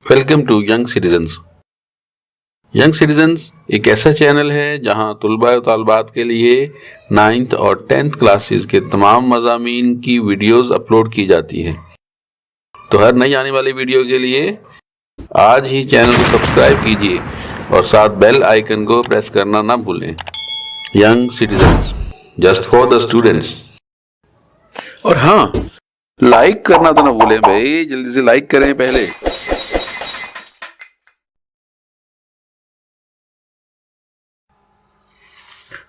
Welcome to young citizens. Young citizens ایک ایسا channel ہے جہاں طلباء و طالبات کے لیے 9th اور 10th کلاسز کے تمام مضامین کی ویڈیوز اپلوڈ کی جاتی ہیں۔ تو ہر نئی آنے والی ویڈیو کے لیے آج ہی چینل کو سبسکرائب کیجیے اور ساتھ بیل آئیکن کو پریس کرنا نہ بھولیں۔ Young citizens, just for the students. اور ہاں، لائک کرنا تو نہ بھولیں بھائی، جلدی سے لائک کریں پہلے۔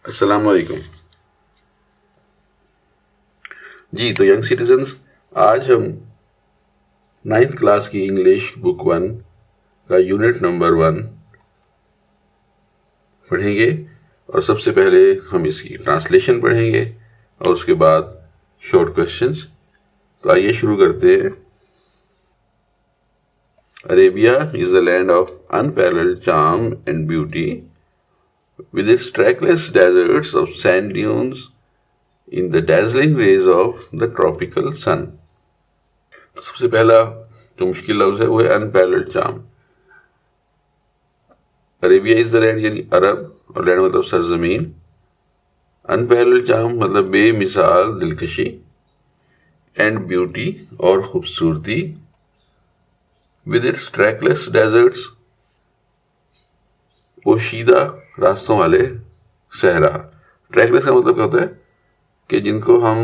السلام علیکم جی۔ تو ینگ سٹیزنز، آج ہم 9th کلاس کی انگلش بک 1 کا یونٹ نمبر 1 پڑھیں گے، اور سب سے پہلے ہم اس کی ٹرانسلیشن پڑھیں گے اور اس کے بعد شارٹ کوشچنز۔ تو آئیے شروع کرتے ہیں۔ Arabia is the land of unparalleled charm and beauty, with its trackless deserts of sand dunes in the dazzling rays of the tropical sun. سب سے پہلا جو مشکل لفظ ہے وہ ہے unparalleled charm۔ Arabia is the land یعنی عرب، اور لینڈ مطلب سرزمین، unparalleled charm مطلب بے مثال دلکشی، and beauty اور خوبصورتی، with its trackless deserts پوشیدہ راستوں والے صحرا۔ ٹریکلیس کا مطلب کیا ہوتا ہے کہ جن کو ہم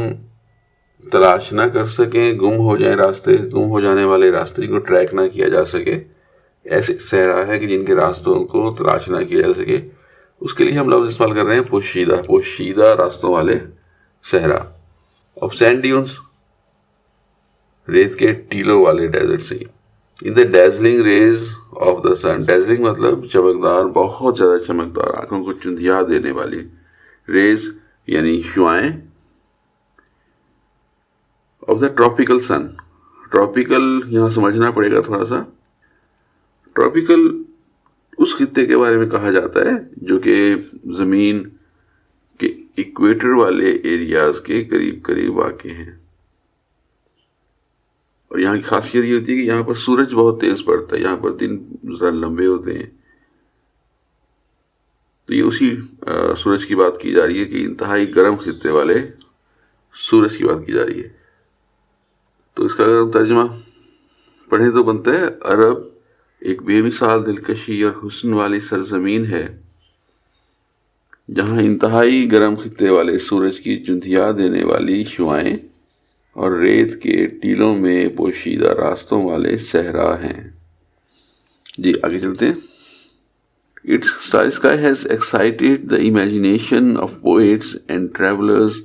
تلاش نہ کر سکیں، گم ہو جائیں راستے، گم ہو جانے والے راستے جن کو ٹریک نہ کیا جا سکے، ایسے صحرا ہے کہ جن کے راستوں کو تلاش نہ کیا جا سکے، اس کے لیے ہم لفظ استعمال کر رہے ہیں پوشیدہ راستوں والے صحرا۔ آف سینڈ ڈیونز، ریت کے ٹیلوں والے ڈیزرٹ سے۔ ان دا ڈیزلنگ ریز آف دا سن، ڈیزلنگ مطلب چمکدار، بہت زیادہ چمکدار، آنکھوں کو چندھیا دینے والی۔ ریز یعنی شعائیں۔ Of the tropical sun, tropical یہاں سمجھنا پڑے گا تھوڑا سا۔ ٹراپیکل اس خطے کے بارے میں کہا جاتا ہے جو کہ زمین کے ایکویٹر والے ایریاز کے قریب قریب واقع ہیں، اور یہاں کی خاصیت یہ ہوتی ہے کہ یہاں پر سورج بہت تیز پڑتا ہے، یہاں پر دن ذرا لمبے ہوتے ہیں۔ تو یہ اسی سورج کی بات کی جا رہی ہے کہ انتہائی گرم خطے والے سورج کی بات کی جا رہی ہے۔ تو اس کا اگر ہم ترجمہ پڑھیں تو بنتا ہے، عرب ایک بے مثال دلکشی اور حسن والی سرزمین ہے جہاں انتہائی گرم خطے والے سورج کی چندھیا دینے والی شعائیں اور ریت کے ٹیلوں میں پوشیدہ راستوں والے صحرا ہیں۔ جی آگے چلتے ہیں۔ Its starry sky has excited the imagination of poets and travelers.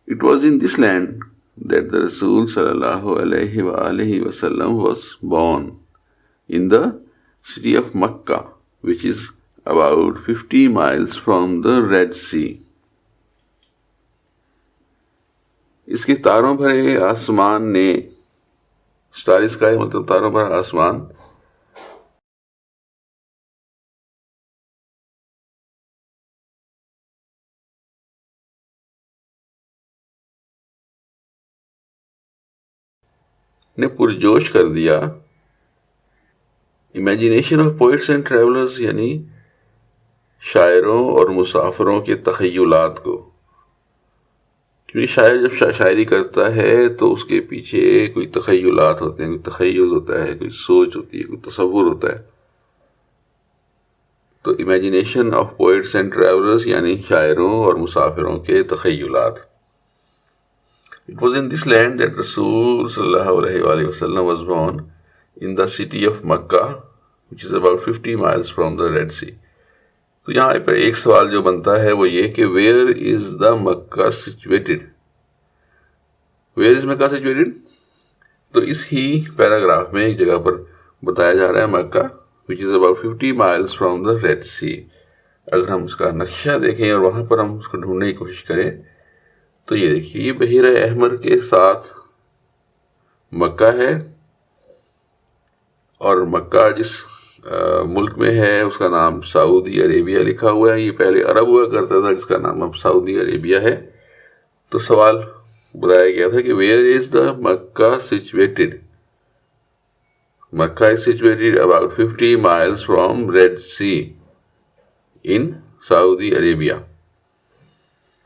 It was in this land that the Rasul sallallahu alaihi wasallam was born, in the city of Makkah, which is about 50 miles from the Red Sea. اس کے تاروں بھرے آسمان نے، star sky مطلب تاروں بھرا آسمان، نے پرجوش کر دیا imagination of poets and travellers, یعنی شاعروں اور مسافروں کے تخیلات کو۔ کیونکہ شاعر جب شاعری کرتا ہے تو اس کے پیچھے کوئی تخیلات ہوتے ہیں، کوئی تخیل ہوتا ہے، کوئی سوچ ہوتی ہے، کوئی تصور ہوتا ہے۔ تو imagination of poets and travellers یعنی شاعروں اور مسافروں کے تخیلات۔ It was in this land that Rasul sallallahu alaihi wasallam was born, in the city of Makkah, which is about 50 miles from the Red Sea. تو یہاں پر ایک سوال جو بنتا ہے وہ یہ کہ where is the Makkah situated؟ Where is Makkah situated؟ تو اس ہی پیراگراف میں ایک جگہ پر بتایا جا رہا ہے مکہ، which is about 50 miles from the Red Sea۔ اگر ہم اس کا نقشہ دیکھیں اور وہاں پر ہم اس کو ڈھونڈنے کی کوشش کریں تو یہ دیکھیے، یہ بحیرہ احمر کے ساتھ مکہ ہے، اور مکہ جس ملک میں ہے اس کا نام سعودی عربیہ لکھا ہوا ہے۔ یہ پہلے عرب ہوا کرتا تھا جس کا نام اب سعودی عربیہ ہے۔ تو سوال بتایا گیا تھا کہ where is the Makkah situated? Makkah is situated about 50 miles from Red Sea in Saudi Arabia.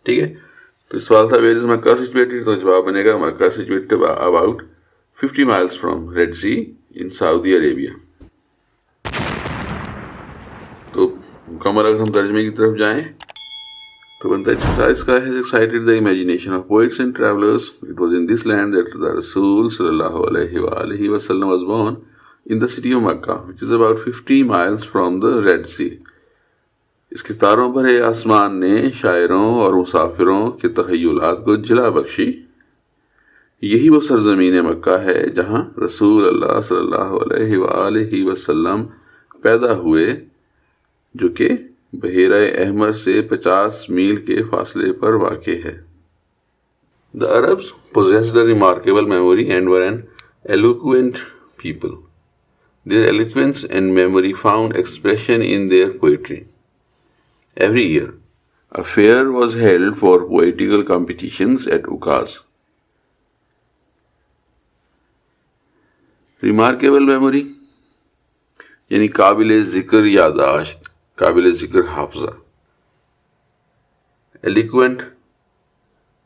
ٹھیک ہے، تو سوال تھا where is Makkah situated، تو جواب بنے گا Makkah is situated about 50 miles from Red Sea in Saudi Arabia. تو مکمل اگر ہم ترجمے کی طرف جائیں تو بنتا ہے اس کا has excited the imagination of poets and travelers. It was in this land that the Rasul sallallahu alaihi wasallam was born, in the city of Makkah, which is about 50 miles from the Red Sea. اس کے تاروں پر آسمان نے شاعروں اور مسافروں کے تخیلات کو جلا بخشی. یہی وہ سرزمین مکہ ہے جہاں رسول اللہ صلی اللہ علیہ وآلہ وسلم پیدا ہوئے، جو کہ بحیرہ احمر سے 50 میل کے فاصلے پر واقع ہے. The Arabs possessed a remarkable memory and were an eloquent people. Their eloquence and memory found expression in their poetry. Every year, a fair was held for poetical competitions at Ukaz. Remarkable memory یعنی قابل ذکر یاداشت، قابل ذکر حافظہ.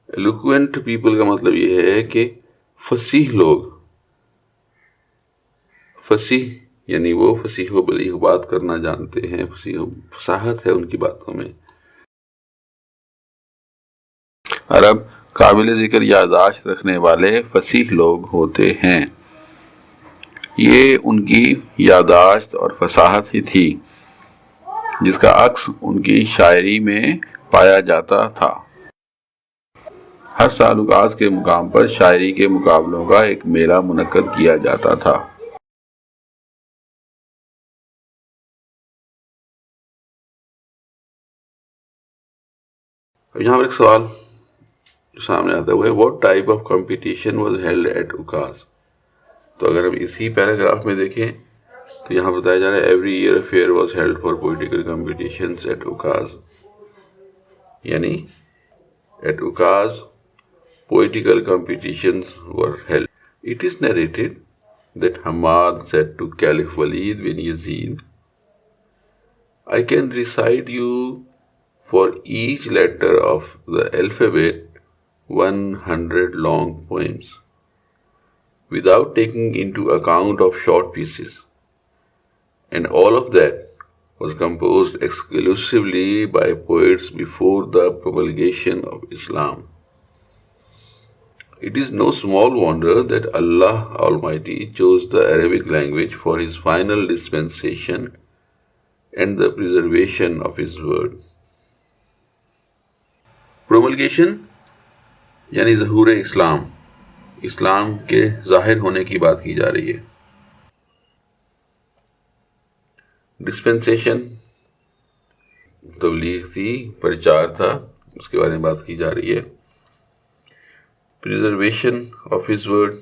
Eloquent people کا مطلب یہ ہے کہ فصیح لوگ. فصیح یعنی وہ فصیح و بلیغ بات کرنا جانتے ہیں، فصاحت ہے ان کی باتوں میں. عرب قابل ذکر یاداشت رکھنے والے فصیح لوگ ہوتے ہیں. یہ ان کی یاداشت اور فصاحت ہی تھی جس کا عکس ان کی شاعری میں پایا جاتا تھا. ہر سال اکاز کے مقام پر شاعری کے مقابلوں کا ایک میلہ منعقد کیا جاتا تھا. یہاں پر ایک سوال جو سامنے آتا ہے what type of competition was held at Ukaz. تو اگر ہم اسی پیراگراف میں دیکھیں تو یہاں بتایا جا رہا ہے every year a fair was held for political competitions at Ukaz. یعنی at Ukaz political competitions were held. It is narrated that Hamad said to Caliph Walid bin Yazid, I can recite you for each letter of the alphabet 100 long poems, without taking into account of short pieces, and all of that was composed exclusively by poets before the promulgation of Islam. It is no small wonder that Allah Almighty chose the Arabic language for His final dispensation and the preservation of His word. Promulgation یعنی ظہور اسلام، اسلام کے ظاہر ہونے کی بات کی جا رہی ہے. ڈسپنسیشن تبلیغ تھی، پرچار تھا، اس کے بارے میں بات کی جا رہی ہے. Preservation of his word,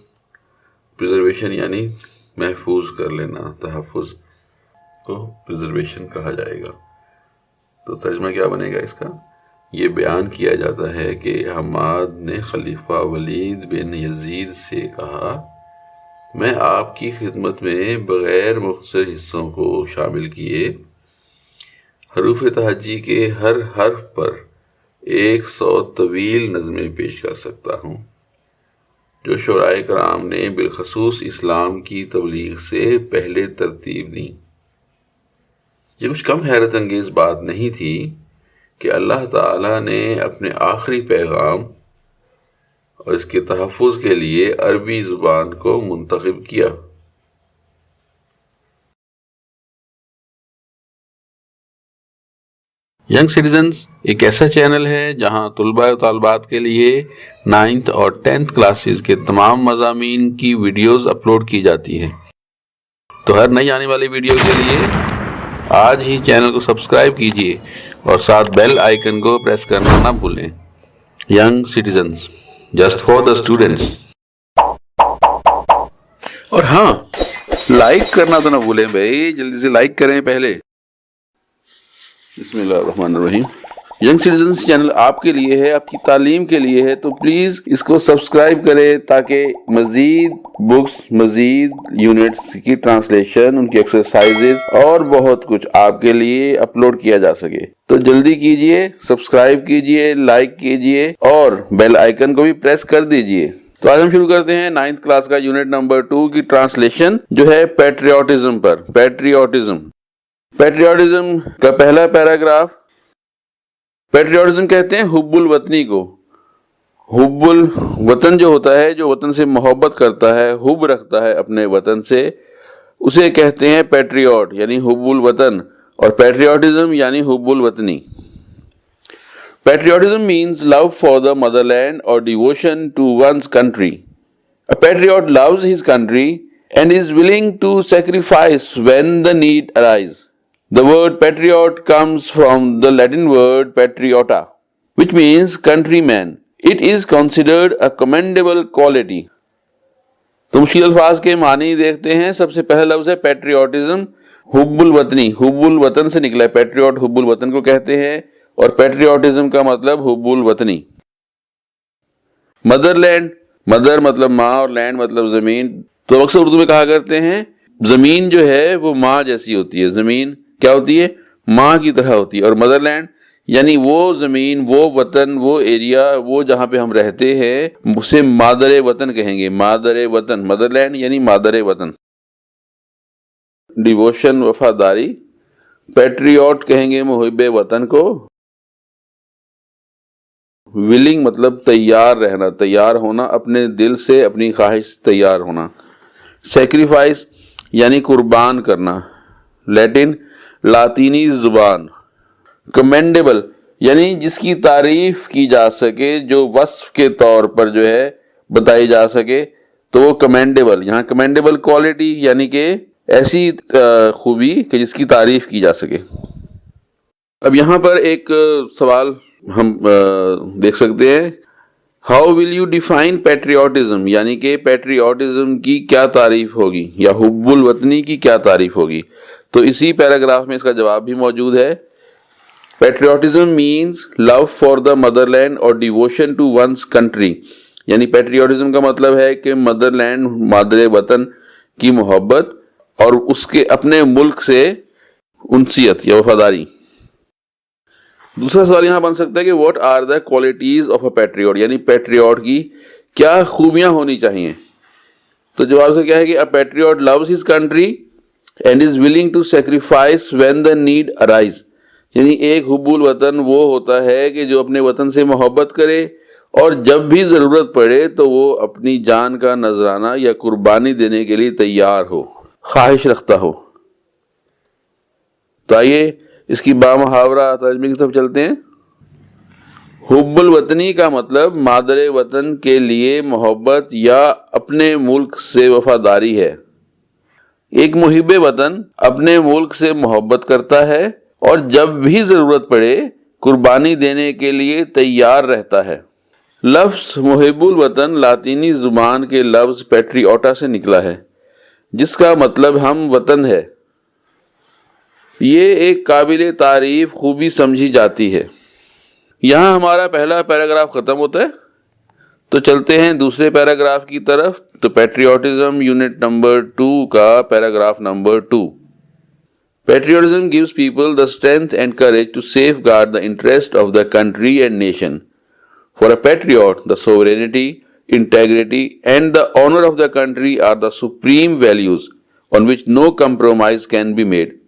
preservation یعنی محفوظ کر لینا، تحفظ کو پریزرویشن کہا جائے گا. تو ترجمہ کیا بنے گا اس کا؟ یہ بیان کیا جاتا ہے کہ حماد نے خلیفہ ولید بن یزید سے کہا، میں آپ کی خدمت میں بغیر مختصر حصوں کو شامل کیے حروف تہجی کے ہر حرف پر 100 طویل نظمیں پیش کر سکتا ہوں جو شعراء کرام نے بالخصوص اسلام کی تبلیغ سے پہلے ترتیب دیں. یہ کچھ کم حیرت انگیز بات نہیں تھی کہ اللہ تعالیٰ نے اپنے آخری پیغام اور اس کے تحفظ کے لیے عربی زبان کو منتخب کیا. ینگ سٹیزنز ایک ایسا چینل ہے جہاں طلباء و طالبات کے لیے 9th اور 10th کلاسز کے تمام مضامین کی ویڈیوز اپلوڈ کی جاتی ہیں. تو ہر نئی آنے والی ویڈیو کے لیے آج ہی چینل کو سبسکرائب کیجیے اور ساتھ بیل آئیکن کو پریس کرنا نہ بھولیں. Young citizens just for the students. اور ہاں، لائک کرنا تو نہ بھولیں بھائی، جلدی سے لائک کریں پہلے. بسم اللہ الرحمن الرحیم. ینگ سٹیزنز چینل آپ کے لیے ہے، آپ کی تعلیم کے لیے ہے، تو پلیز اس کو سبسکرائب کریں تاکہ مزید بکس، مزید یونٹس کی ٹرانسلیشن، ان کی ایکسرسائزز اور بہت کچھ آپ کے لیے اپلوڈ کیا جا سکے۔ تو جلدی کیجئے، سبسکرائب کیجئے، لائک کیجئے اور بیل آئیکن کو بھی پریس کر دیجئے۔ تو آج ہم شروع کرتے ہیں 9th کلاس کا یونٹ نمبر 2 کی ٹرانسلیشن، جو ہے پیٹریوٹزم پر۔ پیٹریوٹزم کا پہلا پیراگراف، پیٹریوٹزم کہتے ہیں حب الوطنی کو۔ حب الوطن جو ہوتا ہے، جو وطن سے محبت کرتا ہے، حب رکھتا ہے اپنے وطن سے، اسے کہتے ہیں پیٹریوٹ، یعنی حب الوطن، اور پیٹریوٹزم یعنی حب الوطنی۔ Patriotism means love for the motherland or devotion to one's country. A patriot loves his country and is willing to sacrifice when the need arises. The word patriot comes from the Latin word patriota, which means countryman. It is considered a commendable quality. تو مشکل الفاظ کے معنی دیکھتے ہیں۔ سب سے پہلا لفظ ہے پیٹریوٹزم، حب الوطنی، حب الوطن سے نکلا ہے۔ پیٹریوٹ حب الوطن کو کہتے ہیں، اور پیٹریوٹزم کا مطلب حب الوطنی۔ مدر لینڈ، مدر مطلب ماں اور لینڈ مطلب زمین۔ تو اکثر اردو میں کہا کرتے ہیں زمین جو ہے وہ ماں جیسی ہوتی ہے۔ زمین کیا ہوتی ہے؟ ماں کی طرح ہوتی ہے۔ اور مدر لینڈ یعنی وہ زمین، وہ وطن، وہ ایریا، وہ جہاں پہ ہم رہتے ہیں، اسے مادر وطن کہیں گے۔ مادر وطن، مدر لینڈ یعنی مادر وطن۔ ڈیووشن وفاداری، پیٹریوٹ کہیں گے محب وطن کو۔ ولنگ مطلب تیار رہنا، تیار ہونا، اپنے دل سے، اپنی خواہش سے تیار ہونا۔ سیکریفائس یعنی قربان کرنا، لیٹن لاطینی زبان۔ کمینڈیبل یعنی جس کی تعریف کی جا سکے، جو وصف کے طور پر جو ہے بتائی جا سکے، تو وہ کمینڈیبل۔ یہاں کمینڈیبل کوالٹی یعنی کہ ایسی خوبی کہ جس کی تعریف کی جا سکے۔ اب یہاں پر ایک سوال ہم دیکھ سکتے ہیں، how will you define patriotism, یعنی کہ پیٹریوٹزم کی کیا تعریف ہوگی، یا حب الوطنی کی کیا تعریف ہوگی؟ تو اسی پیراگراف میں اس کا جواب بھی موجود ہے۔ Patriotism means love for the motherland اور ڈیووشن ٹو ونس کنٹری، یعنی پیٹریوٹزم کا مطلب ہے کہ مدر لینڈ، مادر وطن کی محبت اور اس کے اپنے ملک سے انسیت یا وفاداری۔ دوسرا سوال یہاں بن سکتا ہے کہ what are the qualities of a patriot, یعنی پیٹریوٹ کی کیا خوبیاں ہونی چاہیے؟ تو جواب سے کیا ہے کہ a patriot loves his country and is willing to sacrifice when the need arise, یعنی ایک حب الوطن وہ ہوتا ہے کہ جو اپنے وطن سے محبت کرے اور جب بھی ضرورت پڑے تو وہ اپنی جان کا نذرانہ یا قربانی دینے کے لیے تیار ہو، خواہش رکھتا ہو۔ تو آئیے اس کی بامحاورہ ترجمے کی طرف چلتے ہیں۔ حب الوطنی کا مطلب مادر وطن کے لیے محبت یا اپنے ملک سے وفاداری ہے۔ ایک محب وطن اپنے ملک سے محبت کرتا ہے اور جب بھی ضرورت پڑے قربانی دینے کے لیے تیار رہتا ہے۔ لفظ محب الوطن لاطینی زبان کے لفظ پیٹریوٹا سے نکلا ہے، جس کا مطلب ہم وطن ہے۔ یہ ایک قابل تعریف خوبی سمجھی جاتی ہے۔ یہاں ہمارا پہلا پیراگراف ختم ہوتا ہے، تو چلتے ہیں دوسرے پیراگراف کی طرف۔ تو پیٹریوٹزم یونٹ نمبر 2 کا paragraph number 2۔ Patriotism gives people the strength and courage to safeguard the interest of the country and nation. For a patriot, the sovereignty, integrity, and the honor of the country are the supreme values on which no compromise can be made.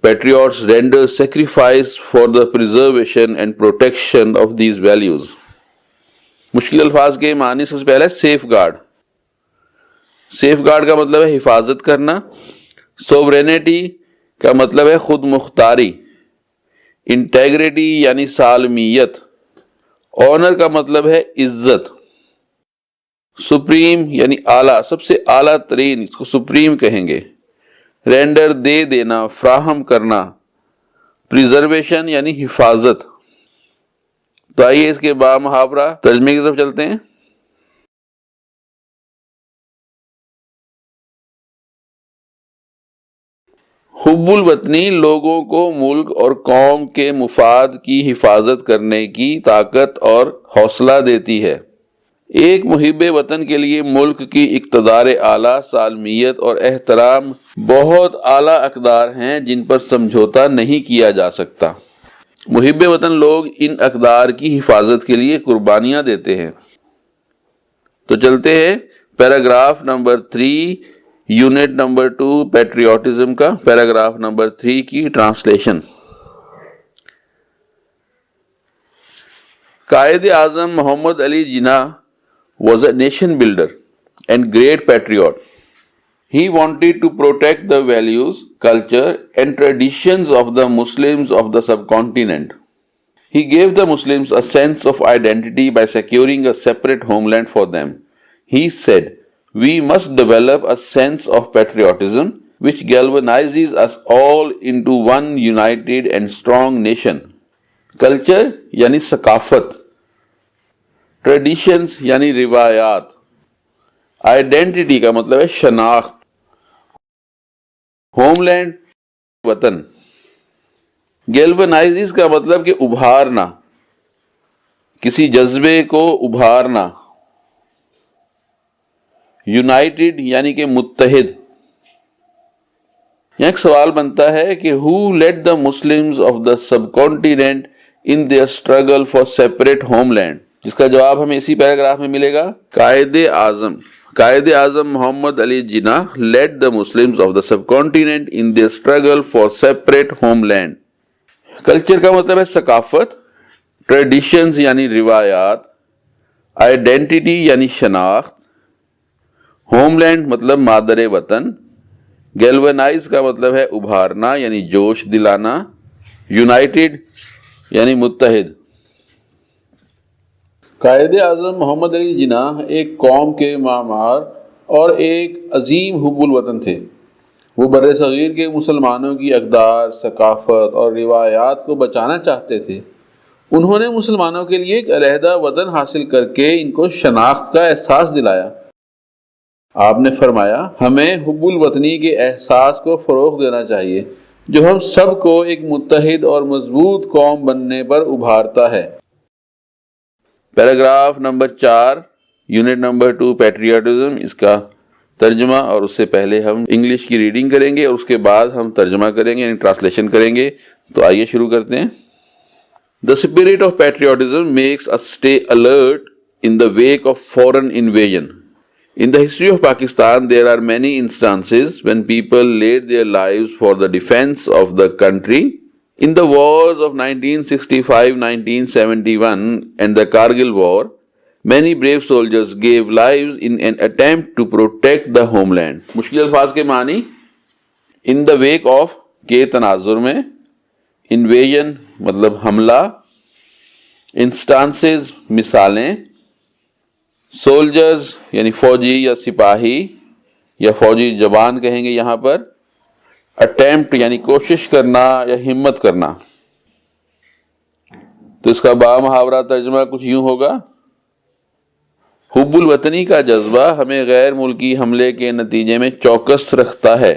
Patriots render sacrifice for the preservation and protection of these values. مشکل الفاظ کے معنی سب سے پہلے safe guard. Safe guard کا مطلب ہے حفاظت کرنا۔ سوورینٹی کا مطلب ہے خود مختاری۔ انٹیگریٹی یعنی سالمیت۔ آنر کا مطلب ہے عزت۔ سپریم یعنی اعلیٰ، سب سے اعلیٰ ترین، اس کو سپریم کہیں گے۔ رینڈر دے دینا، فراہم کرنا۔ پریزرویشن یعنی حفاظت۔ تو آئیے اس کے بامحاورہ ترجمے کی طرف چلتے ہیں۔ حب الوطنی لوگوں کو ملک اور قوم کے مفاد کی حفاظت کرنے کی طاقت اور حوصلہ دیتی ہے۔ ایک محب وطن کے لیے ملک کی اقتدار اعلیٰ، سالمیت اور احترام بہت اعلیٰ اقدار ہیں جن پر سمجھوتا نہیں کیا جا سکتا۔ محب وطن لوگ ان اقدار کی حفاظت کے لیے قربانیاں دیتے ہیں۔ تو چلتے ہیں پیراگراف نمبر 3 یونٹ نمبر 2 پیٹریوٹزم کا پیراگراف نمبر 3 کی translation. Quaid Azam Muhammad Ali Jinnah was a nation builder and great patriot. He wanted to protect the values, culture and traditions of the Muslims of the subcontinent. He gave the Muslims a sense of identity by securing a separate homeland for them. He said, "We must develop a sense of patriotism which galvanizes us all into one united and strong nation." Culture یعنی ثقافت، traditions یعنی روایات، identity کا مطلب ہے شناخت، home land وطن، گیلونائزز کا مطلب کہ ابھارنا، کسی جذبے کو ابھارنا، یونائٹڈ یعنی کہ متحد۔ یہاں ایک سوال بنتا ہے کہ who led the Muslims of the subcontinent in their struggle for separate homeland؟ جس کا جواب ہمیں اسی پیراگراف میں ملے گا، قائد اعظم محمد Ali Jinnah led the Muslims of the subcontinent in their struggle for separate homeland۔ Culture کا مطلب ہے ثقافت، ٹریڈیشنز یعنی روایات، آئیڈینٹی یعنی شناخت، ہوم لینڈ مطلب مادر وطن، گیلونائز کا مطلب ہے ابھارنا یعنی جوش دلانا، یونائٹڈ یعنی متحد۔ قائد اعظم محمد علی جناح ایک قوم کے معمار اور ایک عظیم حب الوطن تھے۔ وہ بر صغیر کے مسلمانوں کی اقدار، ثقافت اور روایات کو بچانا چاہتے تھے۔ انہوں نے مسلمانوں کے لیے ایک علیحدہ وطن حاصل کر کے ان کو شناخت کا احساس دلایا۔ آپ نے فرمایا، ہمیں حب الوطنی کے احساس کو فروغ دینا چاہیے جو ہم سب کو ایک متحد اور مضبوط قوم بننے پر ابھارتا ہے۔ پیراگراف نمبر 4 یونٹ نمبر 2 پیٹریوٹزم، اس کا ترجمہ، اور اس سے پہلے ہم انگلش کی ریڈنگ کریں گے اور اس کے بعد ہم ترجمہ کریں گے یعنی ٹرانسلیشن کریں گے۔ تو آئیے شروع کرتے ہیں۔ The spirit of patriotism makes us stay alert in the wake of foreign invasion. In the history of Pakistan, there are many instances when people laid their lives for the defense of the country. In the wars of 1965, 1971 and the Kargil War, many brave soldiers gave lives in an attempt to protect the homeland. مشکل الفاظ کے معنی، in the wake of کے تناظر میں، invasion مطلب حملہ، instances مثالیں، soldiers یعنی فوجی یا سپاہی یا فوجی جوان کہیں گے یہاں پر، اٹیمپٹ یعنی کوشش کرنا یا ہمت کرنا۔ تو اس کا بامحاورہ ترجمہ کچھ یوں ہوگا، حب الوطنی کا جذبہ ہمیں غیر ملکی حملے کے نتیجے میں چوکس رکھتا ہے۔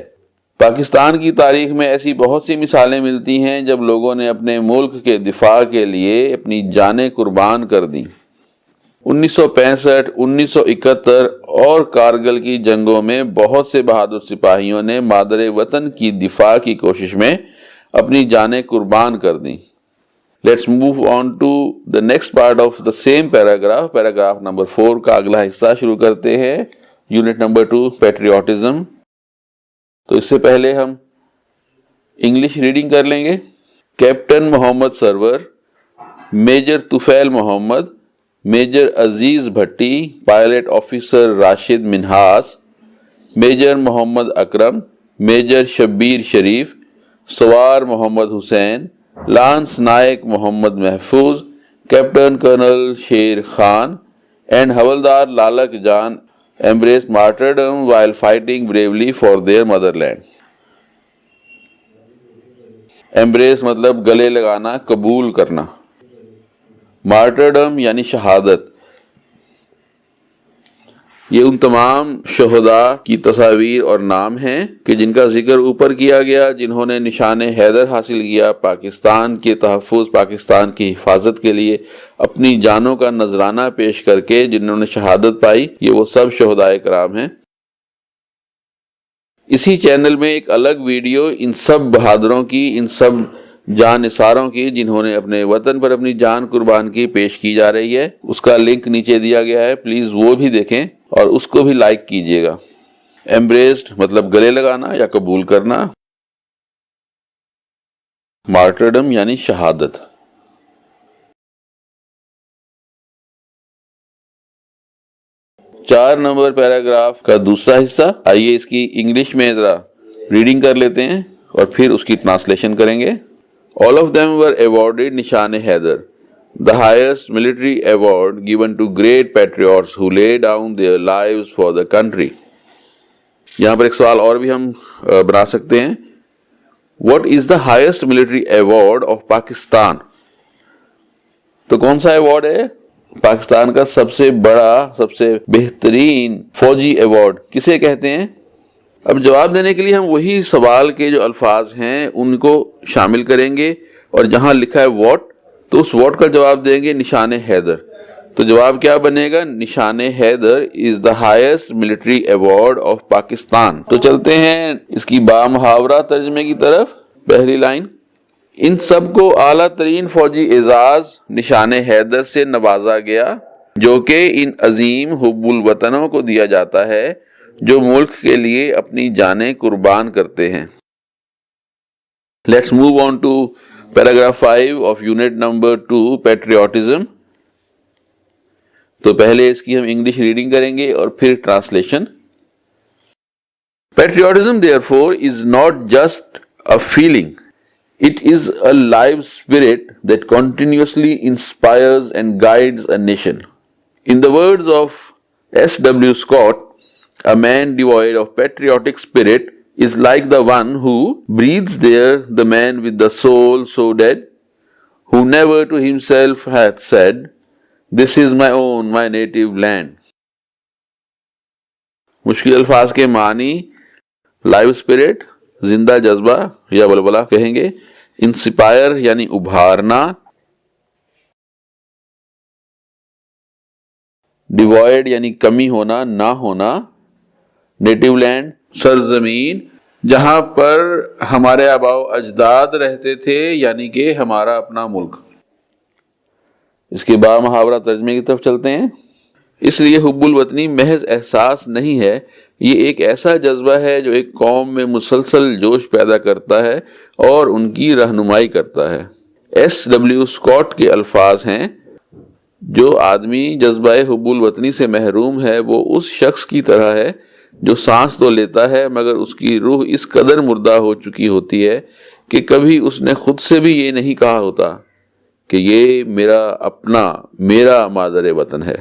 پاکستان کی تاریخ میں ایسی بہت سی مثالیں ملتی ہیں جب لوگوں نے اپنے ملک کے دفاع کے لیے اپنی جانیں قربان کر دیں۔ 1965، 1971 اور کارگل کی جنگوں میں بہت سے بہادر سپاہیوں نے مادر وطن کی دفاع کی کوشش میں اپنی جانیں قربان کر دیں۔ Let's move on to the next part of the same paragraph. Paragraph نمبر 4 کا اگلا حصہ شروع کرتے ہیں، یونٹ نمبر 2 پیٹریوٹزم۔ تو اس سے پہلے ہم انگلش ریڈنگ کر لیں گے۔ Captain Muhammad Sarwar, major Tufail Muhammad, major Aziz Bhatti, pilot officer Rashid Minhas, major Muhammad Akram, major Shabbir Sharif, سوار محمد حسین، لانس نائک محمد محفوظ، captain Karnal Sher Khan and Havildar Lalak Jan embraced martyrdom while fighting bravely for their motherland. embrace مطلب گلے لگانا، قبول کرنا، martyrdom یعنی شہادت۔ یہ ان تمام شہداء کی تصاویر اور نام ہیں کہ جن کا ذکر اوپر کیا گیا، جنہوں نے نشان حیدر حاصل کیا پاکستان کے تحفظ، پاکستان کی حفاظت کے لیے اپنی جانوں کا نذرانہ پیش کر کے جنہوں نے شہادت پائی، یہ وہ سب شہداء کرام ہیں۔ اسی چینل میں ایک الگ ویڈیو ان سب بہادروں کی، ان سب جان نثاروں کی جنہوں نے اپنے وطن پر اپنی جان قربان کی، پیش کی جا رہی ہے۔ اس کا لنک نیچے دیا گیا ہے، پلیز وہ بھی دیکھیں اور اس کو بھی لائک کیجئے گا۔ ایمبریسڈ مطلب گلے لگانا یا قبول کرنا، مارٹرڈم یعنی شہادت۔ 4 نمبر پیراگراف کا دوسرا حصہ، آئیے اس کی انگلش میں ذرا ریڈنگ کر لیتے ہیں اور پھر اس کی ٹرانسلیشن کریں گے۔ All of them were awarded Nishan-e-Haidar, the highest military award given to great patriots who lay down their lives for the country. یہاں پر ایک سوال اور بھی ہم بنا سکتے ہیں، What is the highest military award of Pakistan؟ تو کون سا ایوارڈ ہے؟ پاکستان کا سب سے بڑا، سب سے بہترین فوجی ایوارڈ کسے کہتے ہیں؟ اب جواب دینے کے لیے ہم وہی سوال کے جو الفاظ ہیں ان کو شامل کریں گے، اور جہاں لکھا ہے واٹ تو اس واٹ کا جواب دیں گے نشان حیدر۔ تو جواب کیا بنے گا؟ Nishan Haider is the highest military award of Pakistan. تو چلتے ہیں اس کی بامحاورہ ترجمے کی طرف۔ پہلی لائن، ان سب کو اعلیٰ ترین فوجی اعزاز نشان حیدر سے نوازا گیا، جو کہ ان عظیم حب الوطنوں کو دیا جاتا ہے جو ملک کے لیے اپنی جانیں قربان کرتے ہیں۔ Let's move on to paragraph 5 of unit number 2, patriotism۔ تو پہلے اس کی ہم انگلش ریڈنگ کریں گے اور پھر translation. Patriotism therefore is not just a feeling, it is a live spirit that continuously inspires and guides a nation. In the words of S.W. Scott, a man devoid of patriotic spirit is like the one who breathes there, the man with the soul so dead, who never to himself hath said, "This is my own, my native land." مشکل الفاظ کے معنی، live spirit زندہ جذبہ یا بلبلہ کہیں گے، inspire یعنی ابھارنا، ڈیوائڈ یعنی کمی ہونا، نہ ہونا، نیٹو لینڈ سرزمین جہاں پر ہمارے آباء و اجداد رہتے تھے، یعنی کہ ہمارا اپنا ملک۔ اس کے بامحاورہ ترجمے کی طرف چلتے ہیں۔ اس لیے حب الوطنی محض احساس نہیں ہے، یہ ایک ایسا جذبہ ہے جو ایک قوم میں مسلسل جوش پیدا کرتا ہے اور ان کی رہنمائی کرتا ہے۔ S.W. اسکاٹ کے الفاظ ہیں، جو آدمی جذبہ حب الوطنی سے محروم ہے وہ اس شخص کی طرح ہے جو سانس تو لیتا ہے مگر اس کی روح اس قدر مردہ ہو چکی ہوتی ہے کہ کبھی اس نے خود سے بھی یہ نہیں کہا ہوتا کہ یہ میرا اپنا، میرا مادر وطن ہے۔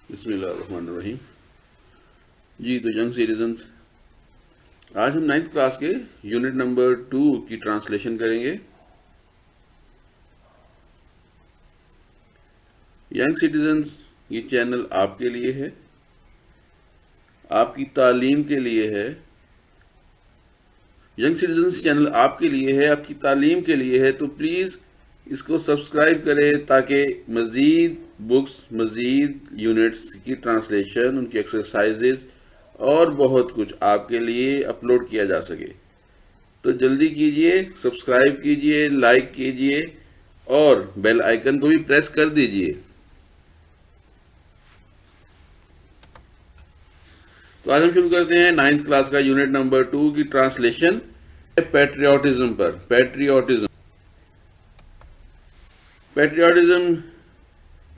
بسم اللہ الرحمن الرحیم۔ جی تو ینگ سٹیزنز، آج ہم 9th کلاس کے یونٹ نمبر 2 کی ٹرانسلیشن کریں گے۔ ینگ سٹیزنز، یہ چینل آپ کے لیے ہے، آپ کی تعلیم کے لیے ہے۔ ینگ سٹیزنز چینل آپ کے لیے ہے، آپ کی تعلیم کے لیے ہے، تو پلیز اس کو سبسکرائب کریں تاکہ مزید بکس، مزید یونٹس کی ٹرانسلیشن، ان کی ایکسرسائزز اور بہت کچھ آپ کے لیے اپلوڈ کیا جا سکے۔ تو جلدی کیجئے، سبسکرائب کیجئے، لائک کیجئے اور بیل آئیکن کو بھی پریس کر دیجئے۔ تو آج ہم شروع کرتے ہیں 9th کلاس کا یونٹ نمبر 2 کی ٹرانسلیشن پیٹریوٹزم پر. پیٹریوٹزم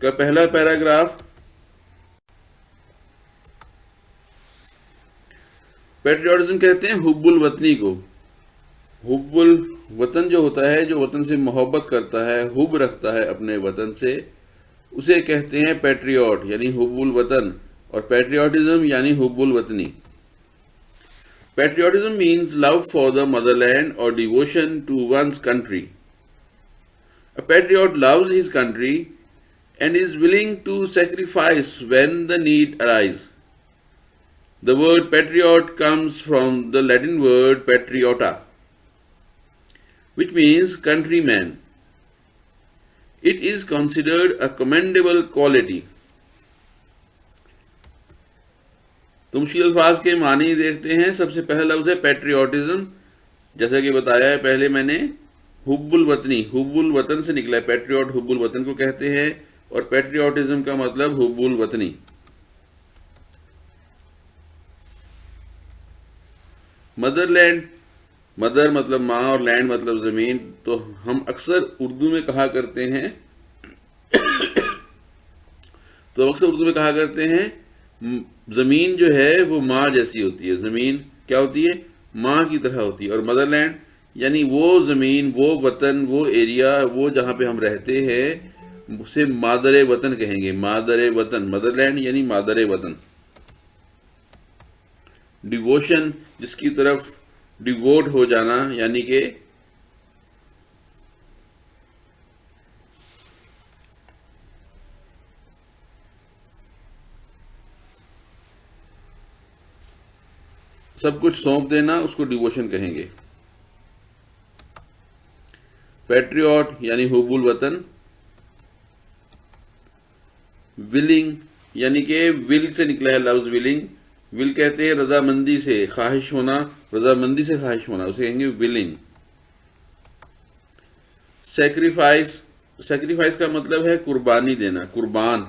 کا پہلا پیراگراف. پیٹریوٹزم کہتے ہیں حب الوطنی کو. حب الوطن جو ہوتا ہے، جو وطن سے محبت کرتا ہے، حب رکھتا ہے اپنے وطن سے، اسے کہتے ہیں پیٹریوٹ یعنی حب الوطن. اور پیٹریوٹزم یعنی حب الوطنی. Patriotism means love for the motherland or devotion to one's country. A patriot loves his country and is willing to sacrifice when the need arises. The word patriot comes from the Latin word patriota, which means countryman. It is considered a commendable quality. تو مشکل الفاظ کے معنی دیکھتے ہیں. سب سے پہلا لفظ ہے پیٹریوٹزم. جیسا کہ بتایا ہے پہلے میں نے، حب الوطنی، حب الوطن سے نکلا ہے. پیٹریوٹ حب الوطن کو کہتے ہیں، اور پیٹریوٹزم کا مطلب حب الوطنی. مدر لینڈ، مدر مطلب ماں اور لینڈ مطلب زمین. تو ہم اکثر اردو میں کہا کرتے ہیں زمین جو ہے وہ ماں جیسی ہوتی ہے. زمین کیا ہوتی ہے؟ ماں کی طرح ہوتی ہے. اور مدر لینڈ یعنی وہ زمین، وہ وطن، وہ ایریا، وہ جہاں پہ ہم رہتے ہیں، اسے مادر وطن کہیں گے. مادر وطن، مدر لینڈ یعنی مادر وطن. ڈیووشن، جس کی طرف ڈیووٹ ہو جانا، یعنی کہ سب کچھ سونپ دینا، اس کو ڈیووشن کہیں گے. پیٹریوٹ یعنی حب الوطن. ولنگ یعنی کہ ول سے نکلا ہے لفظ ولنگ. ول کہتے ہیں رضامندی سے خواہش ہونا، رضامندی سے خواہش ہونا، اسے کہیں گے ولنگ. سیکریفائس، سیکریفائس کا مطلب ہے قربانی دینا، قربان.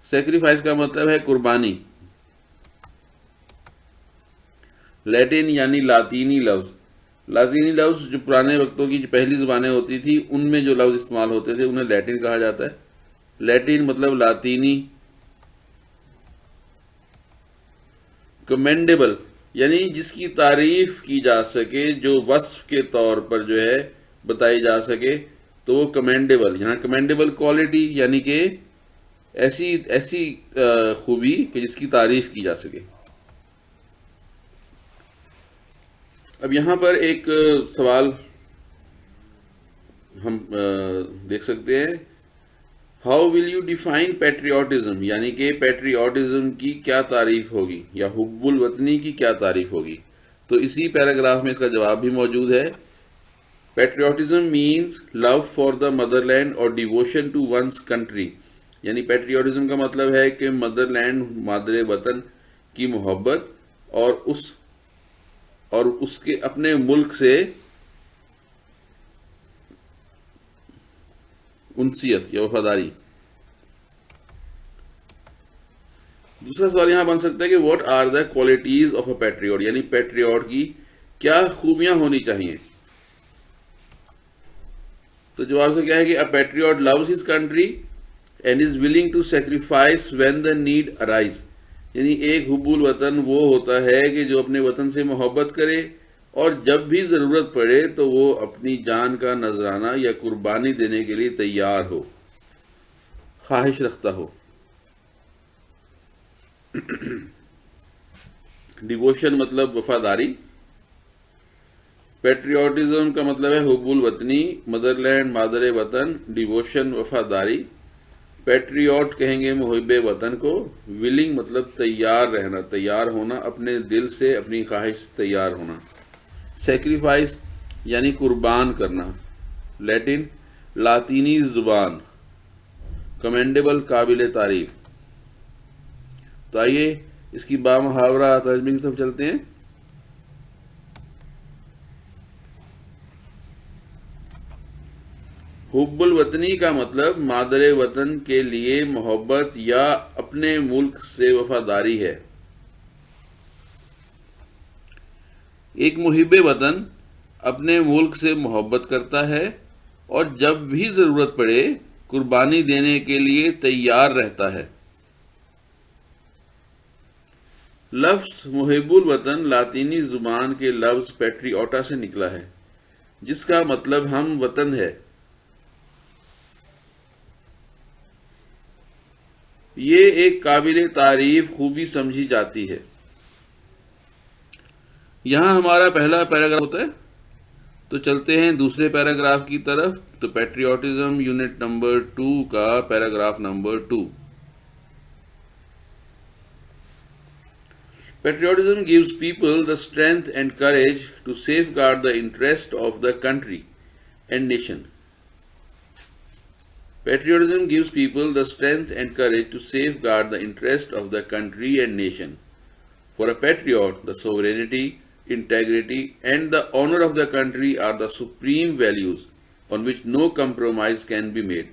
سیکریفائس کا مطلب ہے قربانی. لیٹن یعنی لاطینی لفظ. لاطینی لفظ جو پرانے وقتوں کی جو پہلی زبانیں ہوتی تھی ان میں جو لفظ استعمال ہوتے تھے انہیں لیٹن کہا جاتا ہے. لیٹن مطلب لاطینی. کمینڈیبل یعنی جس کی تعریف کی جا سکے، جو وصف کے طور پر جو ہے بتائی جا سکے، تو وہ کمینڈیبل. یہاں کمینڈیبل کوالٹی یعنی کہ ایسی خوبی کہ جس کی تعریف کی جا سکے. اب یہاں پر ایک سوال ہم دیکھ سکتے ہیں. How will you define patriotism, یعنی کہ پیٹریوٹزم کی کیا تعریف ہوگی، یا حب الوطنی کی کیا تعریف ہوگی. تو اسی پیراگراف میں اس کا جواب بھی موجود ہے. Patriotism means love for the motherland اور ڈیووشن ٹو ونس کنٹری. یعنی پیٹریوٹزم کا مطلب ہے کہ مدر لینڈ، مادر وطن کی محبت، اور اس کے اپنے ملک سے انسیت یا وفاداری. دوسرا سوال یہاں بن سکتا ہے کہ what are the qualities of a patriot, یعنی پیٹریوٹ کی کیا خوبیاں ہونی چاہیے. تو جواب سے کیا ہے کہ a patriot loves his country and is willing to sacrifice when the need arise. یعنی ایک حب الوطن وہ ہوتا ہے کہ جو اپنے وطن سے محبت کرے اور جب بھی ضرورت پڑے تو وہ اپنی جان کا نذرانہ یا قربانی دینے کے لیے تیار ہو، خواہش رکھتا ہو. ڈیووشن مطلب وفاداری. پیٹریوٹزم کا مطلب ہے حب الوطنی. مدر لینڈ مادر وطن، ڈیووشن وفاداری. پیٹریوٹ کہیں گے محب وطن کو. ولنگ مطلب تیار رہنا، تیار ہونا، اپنے دل سے اپنی خواہش سے تیار ہونا. سیکریفائس یعنی قربان کرنا. لیٹن لاطینی زبان. کمینڈیبل قابل تعریف. تو آئیے اس کی بامحاورہ ترجمے کی طرف چلتے ہیں. حب الوطنی کا مطلب مادر وطن کے لیے محبت یا اپنے ملک سے وفاداری ہے. ایک محب وطن اپنے ملک سے محبت کرتا ہے اور جب بھی ضرورت پڑے قربانی دینے کے لیے تیار رہتا ہے۔ لفظ محب الوطن لاطینی زبان کے لفظ پیٹریوٹا سے نکلا ہے، جس کا مطلب ہم وطن ہے۔ یہ ایک قابل تعریف خوبی سمجھی جاتی ہے۔ یہاں ہمارا پہلا پیراگراف ہوتا ہے، تو چلتے ہیں دوسرے پیراگراف کی طرف۔ تو پیٹریوٹزم یونٹ نمبر 2 کا paragraph number 2۔ Patriotism gives people the strength and courage to safeguard the interest of the country and nation. Patriotism gives people the strength and courage to safeguard the interest of the country and nation. For a patriot, the sovereignty, integrity, and the honor of the country are the supreme values on which no compromise can be made.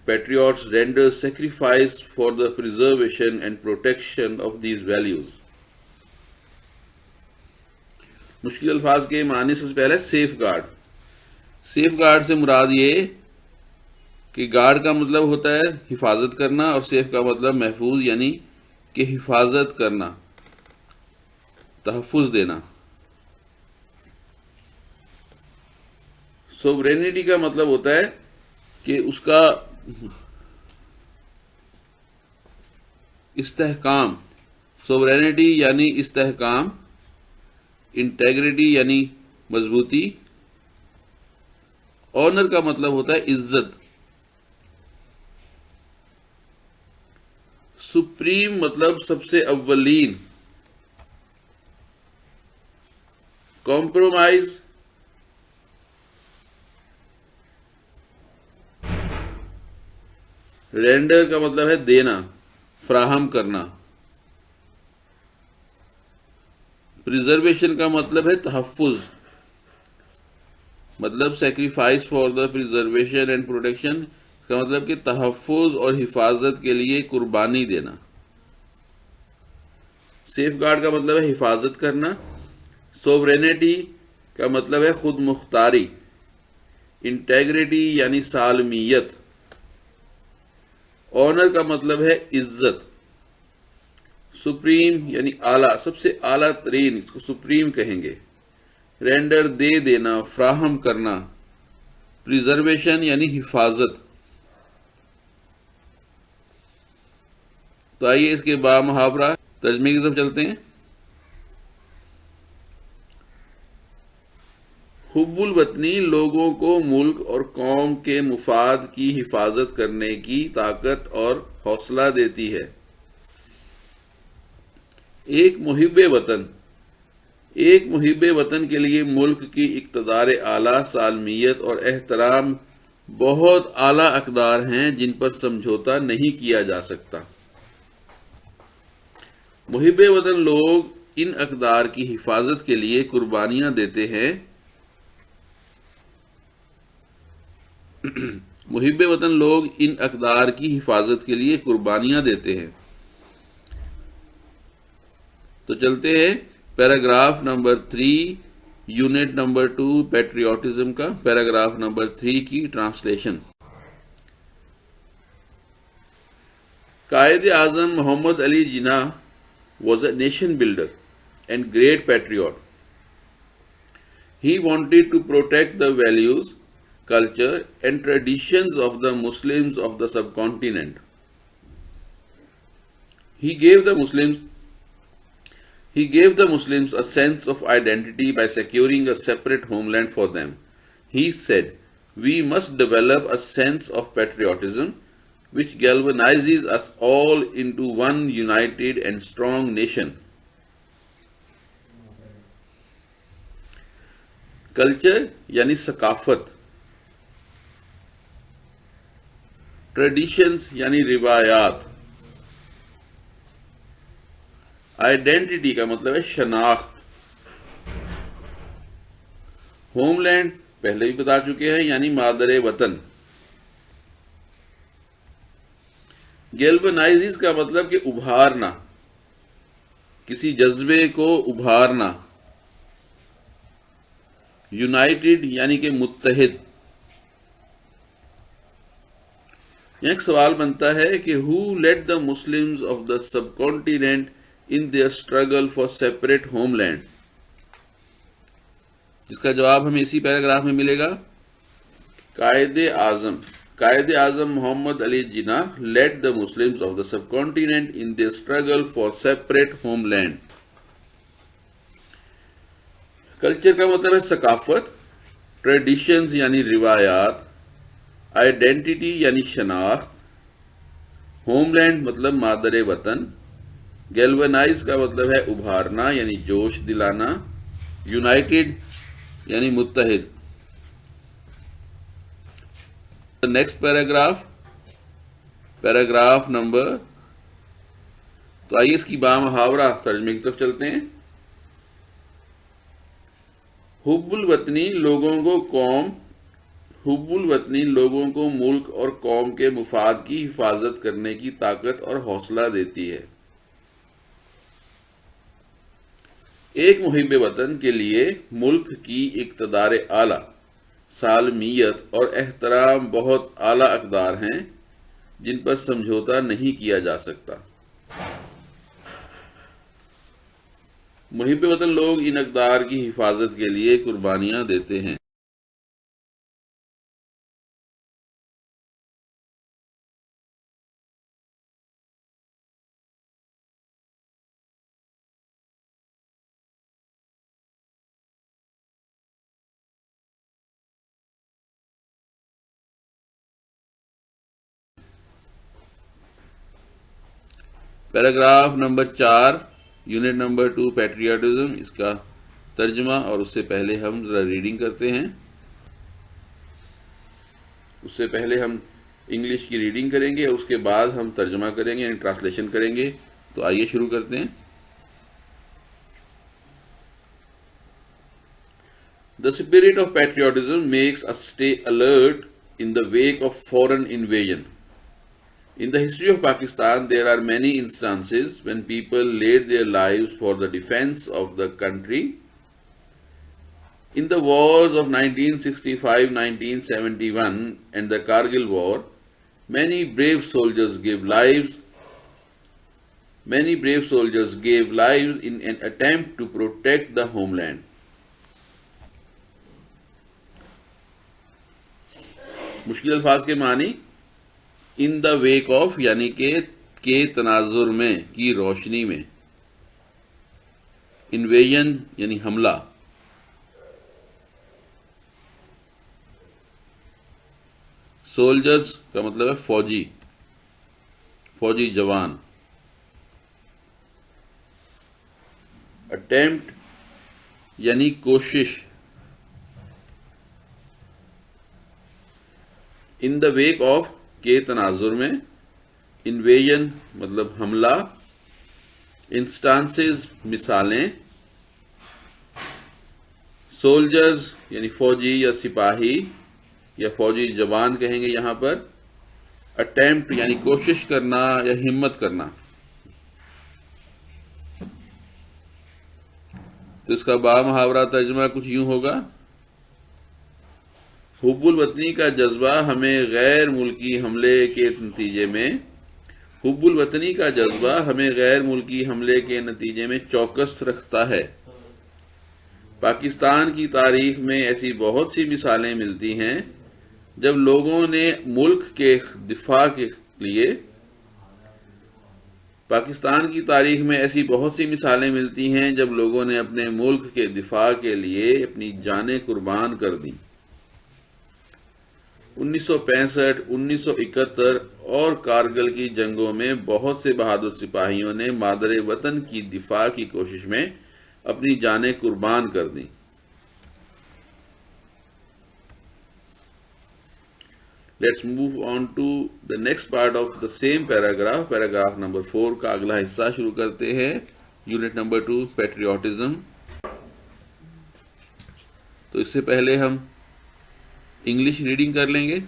Patriots render sacrifice for the preservation and protection of these values. مشکل الفاظ کے معنی سب سے پہلے safe guard. Safe guard سے مراد یہ کہ guard کا مطلب ہوتا ہے حفاظت کرنا، اور سیف کا مطلب محفوظ، یعنی کہ حفاظت کرنا، تحفظ دینا۔ سوورینٹی کا مطلب ہوتا ہے کہ اس کا استحکام، سوورینٹی یعنی استحکام، انٹیگریٹی یعنی مضبوطی، آنر کا مطلب ہوتا ہے عزت، سپریم مطلب سب سے اولین، کمپرومائز رینڈر کا مطلب ہے دینا، فراہم کرنا، پریزرویشن کا مطلب ہے تحفظ، مطلب sacrifice for the preservation and protection, اس کا مطلب کہ تحفظ اور حفاظت کے لیے قربانی دینا۔ سیف گارڈ کا مطلب ہے حفاظت کرنا۔ سوورینٹی کا مطلب ہے خود مختاری، انٹیگریٹی یعنی سالمیت، آنر کا مطلب ہے عزت، سپریم یعنی اعلیٰ، سب سے اعلیٰ ترین، اس کو سپریم کہیں گے، رینڈر دے دینا، فراہم کرنا، پریزرویشن یعنی حفاظت۔ تو آئیے اس کے با محاورہ ترجمے کی طرف چلتے ہیں۔ حب الوطنی لوگوں کو ملک اور قوم کے مفاد کی حفاظت کرنے کی طاقت اور حوصلہ دیتی ہے۔ ایک محب وطن کے لیے ملک کی اقتدار اعلیٰ، سالمیت اور احترام بہت اعلیٰ اقدار ہیں جن پر سمجھوتا نہیں کیا جا سکتا۔ محب وطن لوگ ان اقدار کی حفاظت کے لیے قربانیاں دیتے ہیں۔ محب وطن لوگ ان اقدار کی حفاظت کے لیے قربانیاں دیتے ہیں۔ تو چلتے ہیں پیراگراف نمبر 3 یونٹ نمبر 2 پیٹریوٹزم کا پیراگراف نمبر 3 کی translation. Quaid Azam Muhammad Ali Jinnah was a nation builder and great patriot. He wanted to protect the values, culture and traditions of the Muslims of the subcontinent. He gave the Muslims a sense of identity by securing a separate homeland for them. He said, "We must develop a sense of patriotism which galvanizes us all into one united and strong nation." Culture یعنی ثقافت، traditions یعنی روایات، identity کا مطلب ہے شناخت، home land پہلے بھی بتا چکے ہیں یعنی مادر وطن، گیلبنائزز کا مطلب کہ ابھارنا، کسی جذبے کو ابھارنا، یونائٹڈ یعنی کہ متحد. ایک سوال بنتا ہے کہ who led the Muslims of the subcontinent in their struggle for separate homeland. جس کا جواب ہمیں اسی پیراگراف میں ملے گا. قائد اعظم محمد Ali Jinnah led the Muslims of the subcontinent in their struggle for separate homeland. Culture کا مطلب ہے ثقافت، ٹریڈیشنز یعنی روایات، آئیڈینٹی یعنی شناخت، ہوم لینڈ مطلب مادر وطن، گیلونائز کا مطلب ہے ابھارنا یعنی جوش دلانا، یونائٹڈ یعنی متحد. نیکسٹ پیراگراف نمبر، تو آئیے اس کی بامحاورہ ترجمے کی طرف چلتے ہیں. حب الوطنی لوگوں کو ملک اور قوم کے مفاد کی حفاظت کرنے کی طاقت اور حوصلہ دیتی ہے. ایک محب وطن کے لیے ملک کی اقتدار اعلیٰ، سالمیت اور احترام بہت اعلیٰ اقدار ہیں جن پر سمجھوتا نہیں کیا جا سکتا. محب وطن لوگ ان اقدار کی حفاظت کے لیے قربانیاں دیتے ہیں. پیراگراف نمبر 4 یونٹ نمبر 2 پیٹریاٹزم، اس کا ترجمہ، اور اس سے پہلے ہم ذرا ریڈنگ کرتے ہیں. اس سے پہلے ہم انگلش کی ریڈنگ کریں گے، اس کے بعد ہم ترجمہ کریں گے یعنی ٹرانسلیشن کریں گے. تو آئیے شروع کرتے ہیں. The spirit of patriotism makes us stay alert in the wake of foreign invasion. In the history of Pakistan, there are many instances when people laid their lives for the defense of the country. In the wars of 1965-1971 and the Kargil War, many brave soldiers gave lives in an attempt to protect the homeland. مشکل الفاظ کے معنی: ان the week of یعنی کہ کے تناظر میں، کی روشنی میں، انویژن یعنی حملہ، سولجرز کا مطلب ہے فوجی جوان، اٹیمپٹ یعنی کوشش، ان دا ویک آف کے تناظر میں، انویژن مطلب حملہ، انسٹانسز مثالیں، سولجرز یعنی فوجی یا سپاہی یا فوجی جوان کہیں گے یہاں پر، اٹیمپٹ یعنی کوشش کرنا یا ہمت کرنا. تو اس کا بامحاورہ ترجمہ کچھ یوں ہوگا: حب الوطنی کا جذبہ ہمیں غیر ملکی حملے کے نتیجے میں چوکس رکھتا ہے. پاکستان کی تاریخ میں ایسی بہت سی مثالیں ملتی ہیں جب لوگوں نے ملک کے دفاع کے لیے اپنے ملک کے دفاع کے لیے اپنی جانیں قربان کر دیں. 1965، 1971 اور کارگل کی جنگوں میں بہت سے بہادر سپاہیوں نے مادر وطن کی دفاع کی کوشش میں اپنی جانیں قربان کر دیں. Let's move on to the next part of the same paragraph. Paragraph نمبر 4 کا اگلا حصہ شروع کرتے ہیں. یونٹ نمبر 2 پیٹریوٹزم. تو اس سے پہلے ہم انگلش ریڈنگ کر لیں گے.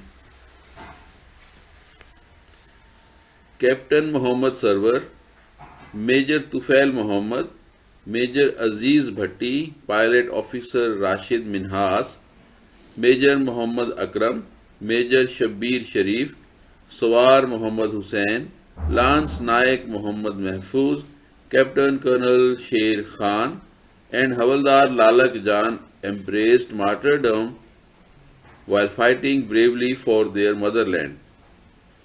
Captain Muhammad Sarwar, major Tufail Muhammad, major Aziz Bhatti, pilot officer Rashid Minhas, major Muhammad Akram, major Shabbir Sharif, سوار محمد حسین، لانس نائک محمد محفوظ، captain Karnal Sher Khan and Havaldar Lalak Jan embraced martyrdom while fighting bravely for their motherland.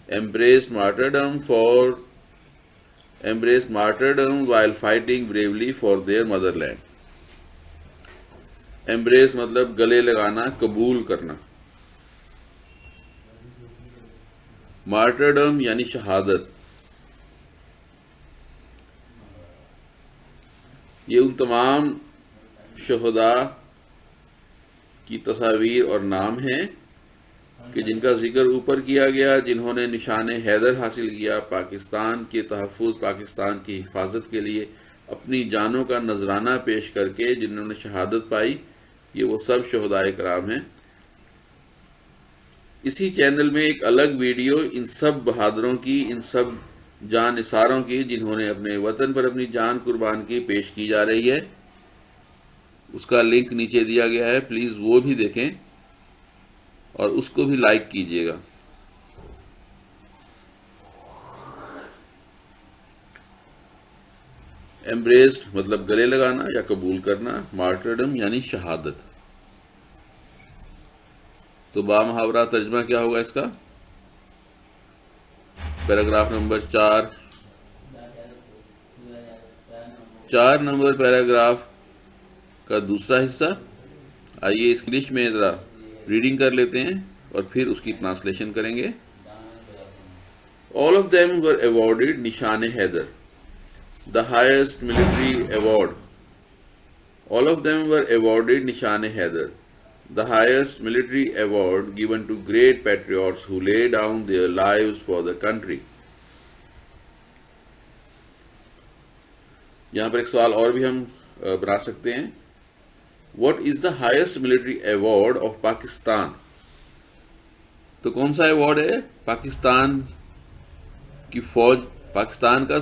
Embraced martyrdom while fighting bravely for their motherland. Embrace مطلب گلے لگانا، قبول کرنا. martyrdom یعنی شہادت. یہ ان تمام شہداء کی تصاویر اور نام ہیں کہ جن کا ذکر اوپر کیا گیا، جنہوں نے نشان حیدر حاصل کیا، پاکستان کے تحفظ، پاکستان کی حفاظت کے لیے اپنی جانوں کا نذرانہ پیش کر کے جنہوں نے شہادت پائی. یہ وہ سب شہداء کرام ہیں. اسی چینل میں ایک الگ ویڈیو ان سب بہادروں کی، ان سب جان نثاروں کی جنہوں نے اپنے وطن پر اپنی جان قربان کی، پیش کی جا رہی ہے. اس کا لنک نیچے دیا گیا ہے، پلیز وہ بھی دیکھیں اور اس کو بھی لائک کیجیے گا. ایمبریسڈ مطلب گلے لگانا یا قبول کرنا، مارٹرڈم یعنی شہادت. تو با محاورہ ترجمہ کیا ہوگا اس کا؟ پیراگراف نمبر 4 نمبر پیراگراف کا دوسرا حصہ. آئیے اس انگلش میں ذرا ریڈنگ کر لیتے ہیں اور پھر اس کی ٹرانسلیشن کریں گے. All of them were awarded نشان Haider, the highest military award. All of them were awarded نشان Haider, the highest military award given to great patriots who lay down their lives for the country. یہاں پر ایک سوال اور بھی ہم بنا سکتے ہیں. What is the highest military award of Pakistan? تو کون سا ایوارڈ ہے پاکستان کی فوج، پاکستان کا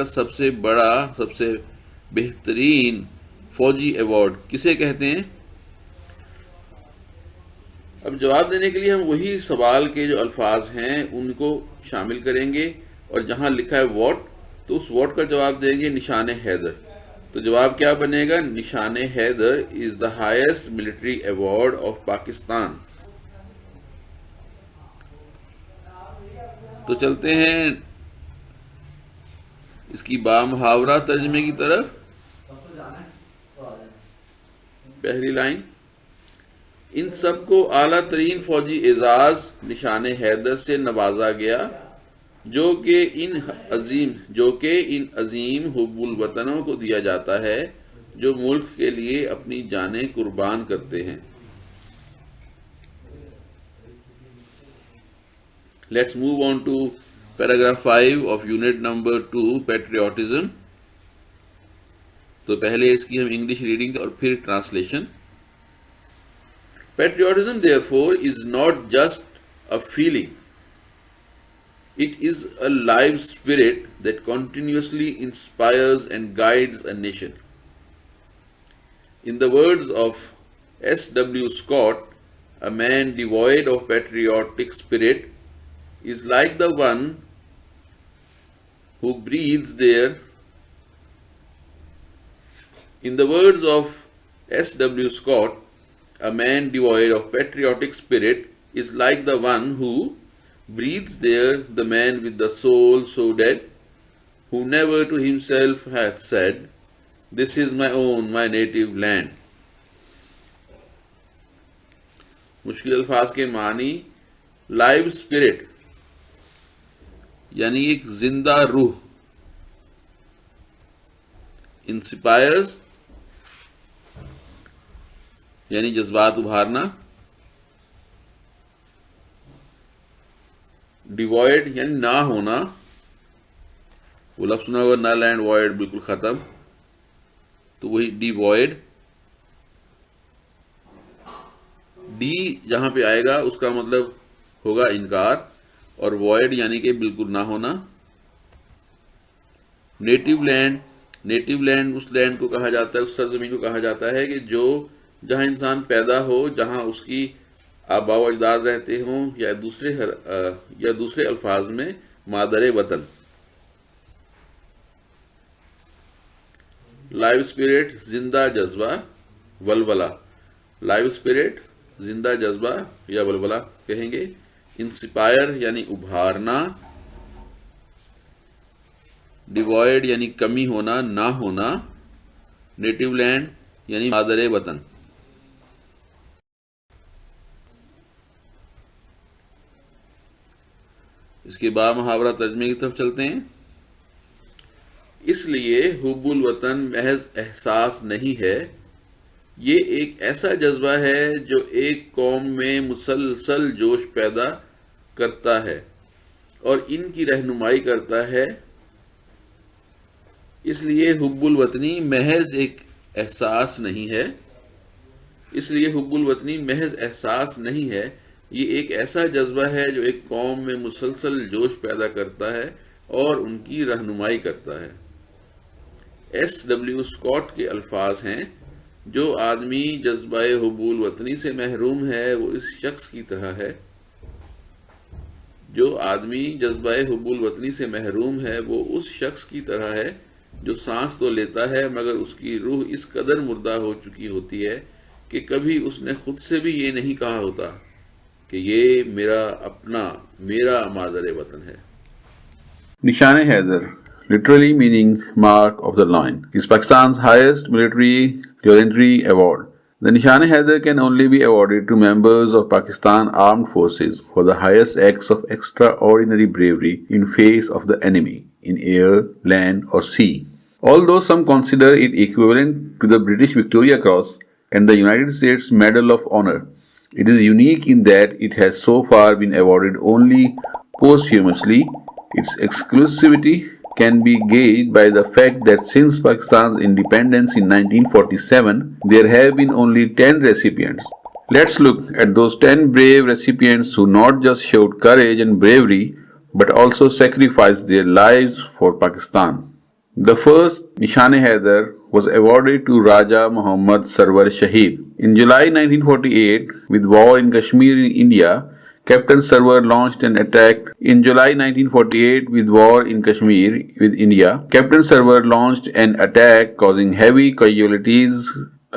سب سے بڑا، سب سے بہترین فوجی ایوارڈ کسے کہتے ہیں؟ اب جواب دینے کے لیے ہم وہی سوال کے جو الفاظ ہیں ان کو شامل کریں گے، اور جہاں لکھا ہے واٹ تو اس واٹ کا جواب دیں گے نشان حیدر. تو جواب کیا بنے گا؟ Nishan Haider is the highest military award of Pakistan. تو چلتے ہیں اس کی با محاورہ ترجمے کی طرف. پہلی لائن، ان سب کو اعلیٰ ترین فوجی اعزاز نشان حیدر سے نوازا گیا جو کہ ان عظیم حب الوطنوں کو دیا جاتا ہے جو ملک کے لیے اپنی جانیں قربان کرتے ہیں. Let's move on to paragraph 5 of unit number 2, patriotism. تو پہلے اس کی ہم انگلش ریڈنگ اور پھر translation. Patriotism therefore is not just a feeling. It is a live spirit that continuously inspires and guides a nation. In the words of S.W. Scott, a man devoid of patriotic spirit is like the one who breathes there. In the words of S.W. Scott, a man devoid of patriotic spirit is like the one who breathes there, the man with the soul so dead, who never to himself hath said, "This is my own, my native land." مشکل الفاظ کے معنی. Live spirit یعنی ایک زندہ روح. Inspires یعنی جذبات ابھارنا. ڈیوائڈ یعنی نہ ہونا. وہ لفظ سنا ہوگا نل اینڈ وائڈ، بالکل ختم، تو وہی ڈیوائڈ. ڈی جہاں پہ آئے گا اس کا مطلب ہوگا انکار، اور وائڈ یعنی کہ بالکل نہ ہونا. نیٹو لینڈ نیٹو لینڈ اس لینڈ کو کہا جاتا ہے، اس سرزمین کو کہا جاتا ہے کہ جو جہاں انسان پیدا ہو، جہاں اس کی آباء و اجداد رہتے ہوں، یا دوسرے الفاظ میں مادر وطن. لائف اسپرٹ زندہ جذبہ، ولولہ. لائف اسپرٹ زندہ جذبہ یا ولولہ کہیں گے. انسپائر یعنی ابھارنا. ڈیوائڈ یعنی کمی ہونا، نہ ہونا. نیٹو لینڈ یعنی مادر وطن. اس کے بعد محاورہ ترجمے کی طرف چلتے ہیں. اس لیے حب الوطن محض احساس نہیں ہے، یہ ایک ایسا جذبہ ہے جو ایک قوم میں مسلسل جوش پیدا کرتا ہے اور ان کی رہنمائی کرتا ہے. اس لیے حب الوطنی محض ایک احساس نہیں ہے. اس لیے حب الوطنی محض احساس نہیں ہے، یہ ایک ایسا جذبہ ہے جو ایک قوم میں مسلسل جوش پیدا کرتا ہے اور ان کی رہنمائی کرتا ہے. ایس ڈبلیو اسکاٹ کے الفاظ ہیں، جو آدمی جذبہ حب الوطنی سے محروم ہے وہ اس شخص کی طرح ہے. جو آدمی جذبہ حب الوطنی سے محروم ہے وہ اس شخص کی طرح ہے جو سانس تو لیتا ہے مگر اس کی روح اس قدر مردہ ہو چکی ہوتی ہے کہ کبھی اس نے خود سے بھی یہ نہیں کہا ہوتا کہ یہ میرا مادر وطن ہے. نشان Haider, literally meaning mark of the lion, is Pakistan's highest military gallantry award. The Nishan Haider can only be awarded to members of Pakistan Armed Forces for the highest acts of extraordinary bravery in face of the enemy, in air, land or sea. Although some consider it equivalent to the British Victoria Cross and the United States Medal of Honor, it is unique in that it has so far been awarded only posthumously. Its exclusivity can be gauged by the fact that since Pakistan's independence in 1947, there have been only 10 recipients. Let's look at those 10 brave recipients who not just showed courage and bravery, but also sacrificed their lives for Pakistan. The first Nishan-e-Haider was awarded to Raja Muhammad Sarwar Shaheed. In July 1948, with war in Kashmir in India, Captain Sarwar launched an attack. In July 1948, with war in Kashmir with India, Captain Sarwar launched an attack causing heavy casualties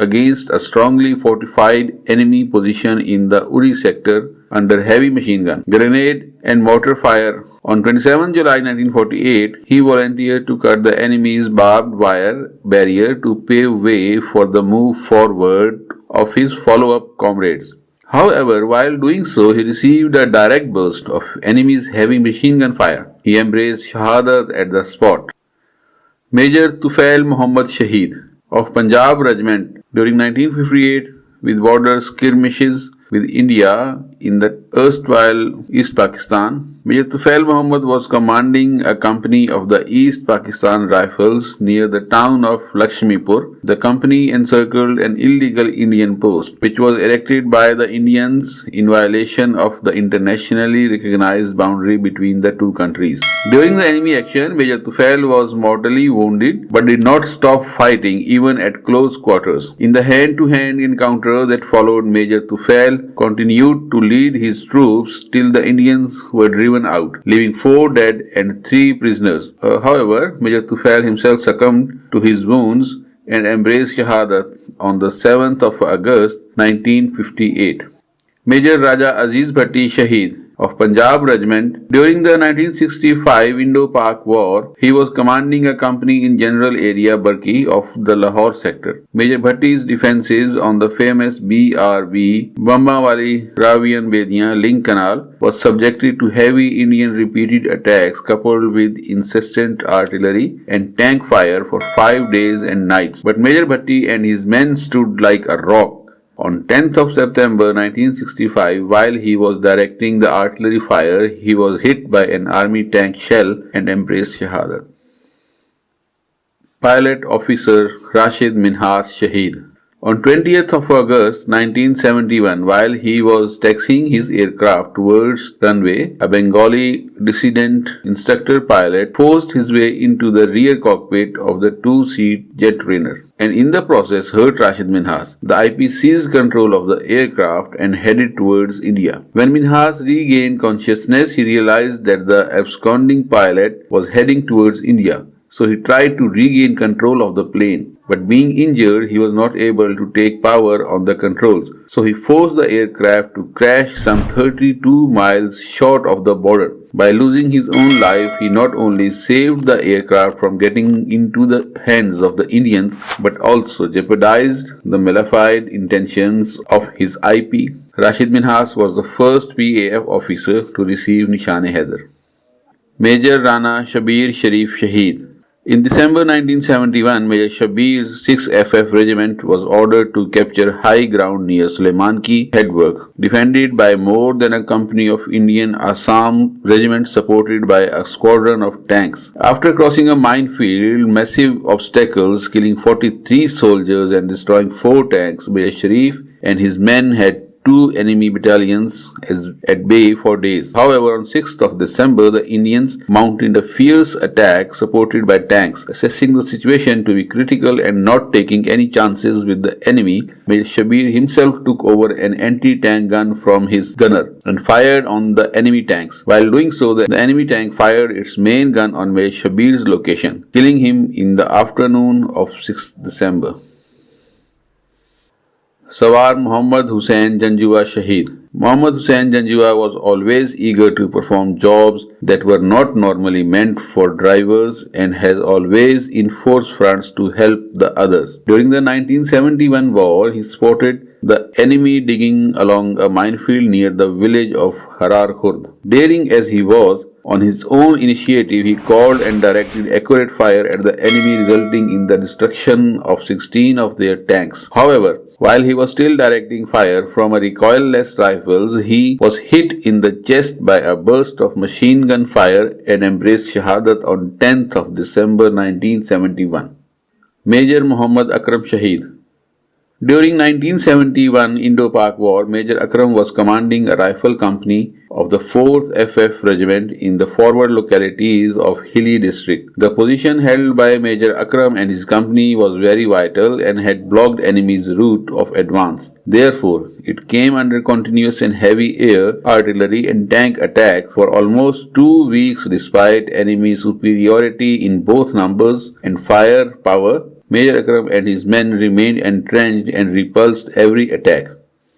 against a strongly fortified enemy position in the Uri sector under heavy machine gun, grenade and mortar fire. On 27 July 1948, he volunteered to cut the enemy's barbed wire barrier to pave way for the move forward of his follow-up comrades. However, while doing so, he received a direct burst of enemy's heavy machine gun fire. He embraced Shahadat at the spot. Major Tufail Muhammad Shaheed of Punjab Regiment during 1958, with border skirmishes with India in the erstwhile East Pakistan, Major Tufail Muhammad was commanding a company of the East Pakistan Rifles near the town of Lakshmipur. The company encircled an illegal Indian post, which was erected by the Indians in violation of the internationally recognized boundary between the two countries. During the enemy action, Major Tufail was mortally wounded but did not stop fighting even at close quarters. In the hand-to-hand encounter that followed, Major Tufail continued to lead his troops till the Indians were driven out, leaving 4 dead and 3 prisoners. However, Major Tufail himself succumbed to his wounds and embraced Shahadat on the 7th of August 1958. Major Raja Aziz Bhatti Shaheed of Punjab Regiment. During the 1965 Indo-Pak War, he was commanding a company in General Area Barki of the Lahore sector. Major Bhatti's defences on the famous BRB Bambawali Ravian Bediyan link canal was subjected to heavy Indian repeated attacks coupled with incessant artillery and tank fire for 5 days and nights. But Major Bhatti and his men stood like a rock. On 10th of September 1965, while he was directing the artillery fire, he was hit by an army tank shell and embraced Shahadat. Pilot Officer Rashid Minhas Shaheed On 20th of August 1971, while he was taxiing his aircraft towards runway, a Bengali dissident instructor pilot forced his way into the rear cockpit of the two-seat jetliner and in the process hurt Rashid Minhas. The IP seized control of the aircraft and headed towards India. When Minhas regained consciousness, he realized that the absconding pilot was heading towards India. So he tried to regain control of the plane, but being injured, he was not able to take power on the controls. So he forced the aircraft to crash some 32 miles short of the border. By losing his own life, he not only saved the aircraft from getting into the hands of the Indians, but also jeopardized the malefied intentions of his IP. Rashid Minhas was the first PAF officer to receive Nishan-e-Haider. Major Rana Shabir Sharif Shaheed. In December 1971, Major Shabir's 6th FF Regiment was ordered to capture high ground near Sulaimanki Headwork, defended by more than a company of Indian Assam regiments supported by a squadron of tanks. After crossing a minefield, massive obstacles, killing 43 soldiers and destroying 4 tanks, Major Sharif and his men had 2 enemy battalions at bay for days. However, on 6th of December, the Indians mounted a fierce attack supported by tanks. Assessing the situation to be critical and not taking any chances with the enemy, Major Shabir himself took over an anti-tank gun from his gunner and fired on the enemy tanks. While doing so, the enemy tank fired its main gun on Major Shabir's location, killing him in the afternoon of 6th December. Sawar Muhammad Hussain Janjua Shaheed. Muhammad Hussain Janjua was always eager to perform jobs that were not normally meant for drivers and has always in force fronts to help the others. During the 1971 war, he spotted the enemy digging along a minefield near the village of Harar Khurd. Daring as he was, on his own initiative, he called and directed accurate fire at the enemy, resulting in the destruction of 16 of their tanks. However, while he was still directing fire from a recoilless rifles, he was hit in the chest by a burst of machine gun fire and embraced Shahadat on 10th of December 1971. Major Muhammad Akram Shaheed. During 1971 Indo-Pak War, Major Akram was commanding a rifle company of the 4th FF Regiment in the forward localities of Hilli district. The position held by Major Akram and his company was very vital and had blocked enemy's route of advance. Therefore, it came under continuous and heavy air, artillery and tank attacks for almost 2 weeks despite enemy superiority in both numbers and firepower. Major Akram and his men remained entrenched and repulsed every attack,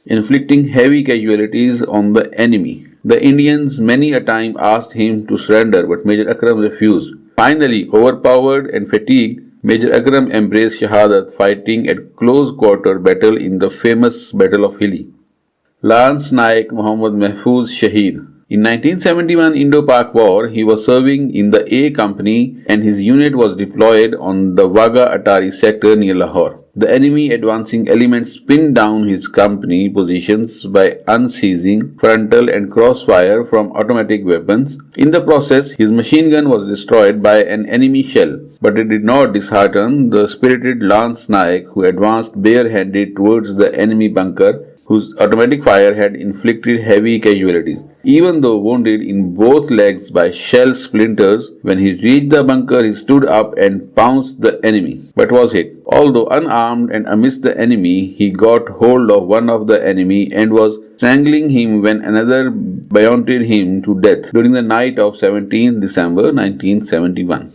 inflicting heavy casualties on the enemy. The Indians many a time asked him to surrender, but Major Akram refused. Finally, overpowered and fatigued, Major Akram embraced Shahadat, fighting at close quarter battle in the famous Battle of Hilli. Lance Naik Muhammad Mahfuz Shaheed. In 1971 Indo-Pak War, he was serving in the A Company and his unit was deployed on the Wagah Atari sector near Lahore. The enemy advancing elements pinned down his company positions by unceasing frontal and crossfire from automatic weapons. In the process, his machine gun was destroyed by an enemy shell, but it did not dishearten the spirited Lance Naik, who advanced barehanded towards the enemy bunker, whose automatic fire had inflicted heavy casualties. Even though wounded in both legs by shell splinters, when he reached the bunker, he stood up and pounced the enemy, but was hit. Although unarmed and amidst the enemy, he got hold of one of the enemy and was strangling him when another beyonted him to death during the night of 17th December 1971.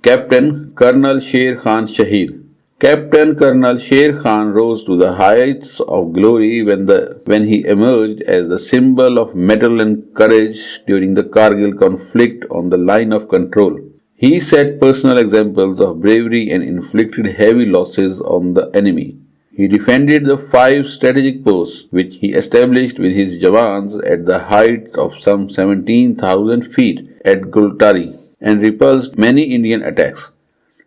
Captain Colonel Sher Khan Shaheed. Captain Colonel Sher Khan rose to the heights of glory when he emerged as the symbol of mettle and courage during the Kargil conflict on the line of control. He set personal examples of bravery and inflicted heavy losses on the enemy. He defended the 5 strategic posts which he established with his Jawans at the height of some 17,000 feet at Gultari and repulsed many Indian attacks.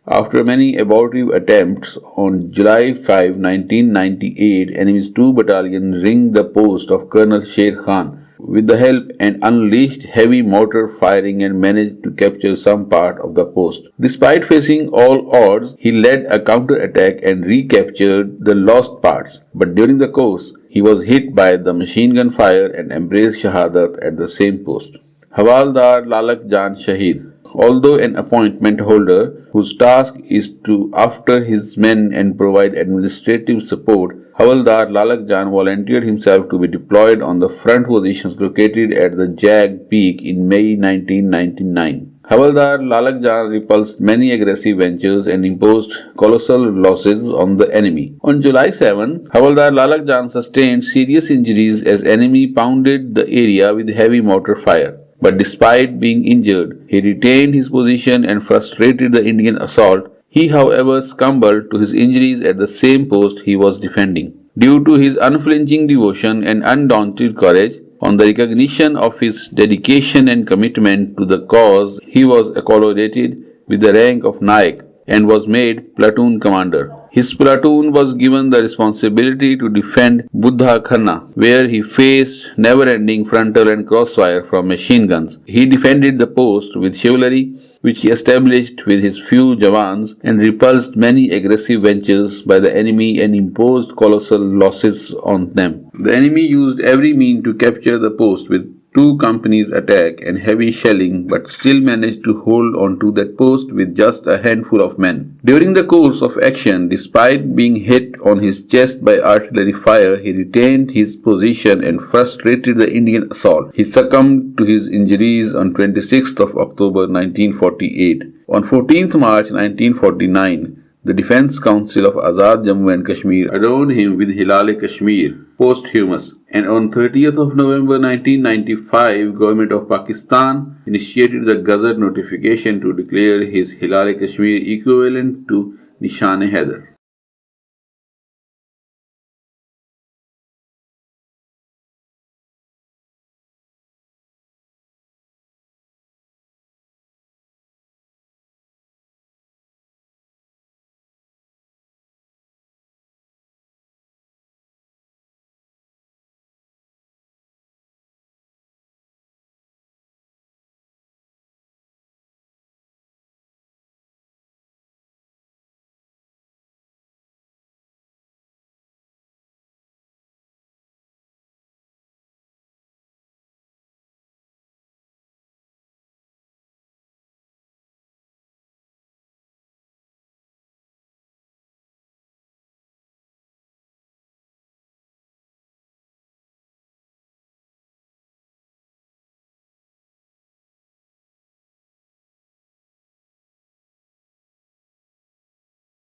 After many abortive attempts, on July 5, 1998, enemy's 2 battalions ringed the post of Colonel Sher Khan, with the help and unleashed heavy mortar firing and managed to capture some part of the post. Despite facing all odds, he led a counter-attack and recaptured the lost parts. But during the course, he was hit by the machine gun fire and embraced Shahadat at the same post. Havaldar Lalak Jan Shaheed. Although an appointment holder whose task is to after his men and provide administrative support, Havaldar Lalak Jan volunteered himself to be deployed on the front positions located at the Jag Peak in May 1999. Havaldar Lalak Jan repulsed many aggressive ventures and imposed colossal losses on the enemy. On July 7, Havaldar Lalak Jan sustained serious injuries as enemy pounded the area with heavy mortar fire. But despite being injured, he retained his position and frustrated the Indian assault. He, however, succumbed to his injuries at the same post he was defending. Due to his unflinching devotion and undaunted courage, on the recognition of his dedication and commitment to the cause, he was accommodated with the rank of Naik and was made platoon commander. His platoon was given the responsibility to defend Buddha Khanna, where he faced never-ending frontal and crossfire from machine guns. He defended the post with chivalry, which he established with his few Jawans, and repulsed many aggressive ventures by the enemy and imposed colossal losses on them. The enemy used every means to capture the post with 2 companies' attack and heavy shelling, but still managed to hold on to that post with just a handful of men. During the course of action, despite being hit on his chest by artillery fire, he retained his position and frustrated the Indian assault. He succumbed to his injuries on 26th of October 1948. On 14th March 1949, the Defense Council of Azad Jammu and Kashmir adorned him with Hilal-e-Kashmir, posthumous, and on 30th of November 1995, Government of Pakistan initiated the Gazette notification to declare his Hilal-e-Kashmir equivalent to Nishan-e-Haidar.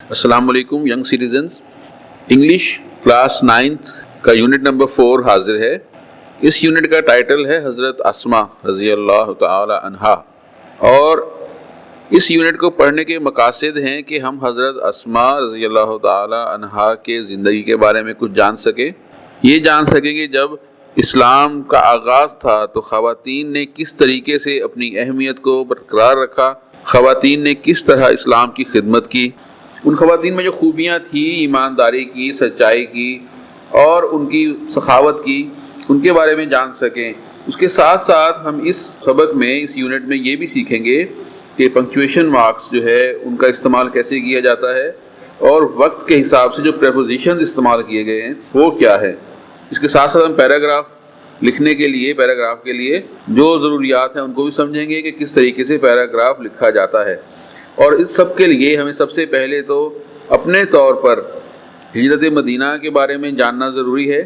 السلام علیکم young citizens. English class 9th کا unit number 4 حاضر ہے. اس unit کا title ہے حضرت اسما رضی اللہ تعالی عنہا، اور اس یونٹ کو پڑھنے کے مقاصد ہیں کہ ہم حضرت اسما رضی اللہ تعالی عنہا کے زندگی کے بارے میں کچھ جان سکیں. یہ جان سکیں کہ جب اسلام کا آغاز تھا تو خواتین نے کس طریقے سے اپنی اہمیت کو برقرار رکھا، خواتین نے کس طرح اسلام کی خدمت کی، ان خواتین میں جو خوبیاں تھیں ایمانداری کی، سچائی کی اور ان کی سخاوت کی، ان کے بارے میں جان سکیں. اس کے ساتھ ساتھ ہم اس سبق میں، اس یونٹ میں یہ بھی سیکھیں گے کہ پنکچویشن مارکس جو ہے ان کا استعمال کیسے کیا جاتا ہے، اور وقت کے حساب سے جو پریپوزیشنز استعمال کیے گئے ہیں وہ کیا ہے. اس کے ساتھ ساتھ ہم پیراگراف لکھنے کے لیے، پیراگراف کے لیے جو ضروریات ہیں ان کو بھی سمجھیں گے کہ کس طریقے سے پیراگراف لکھا جاتا ہے. اور اس سب کے لیے ہمیں سب سے پہلے تو اپنے طور پر ہجرت مدینہ کے بارے میں جاننا ضروری ہے،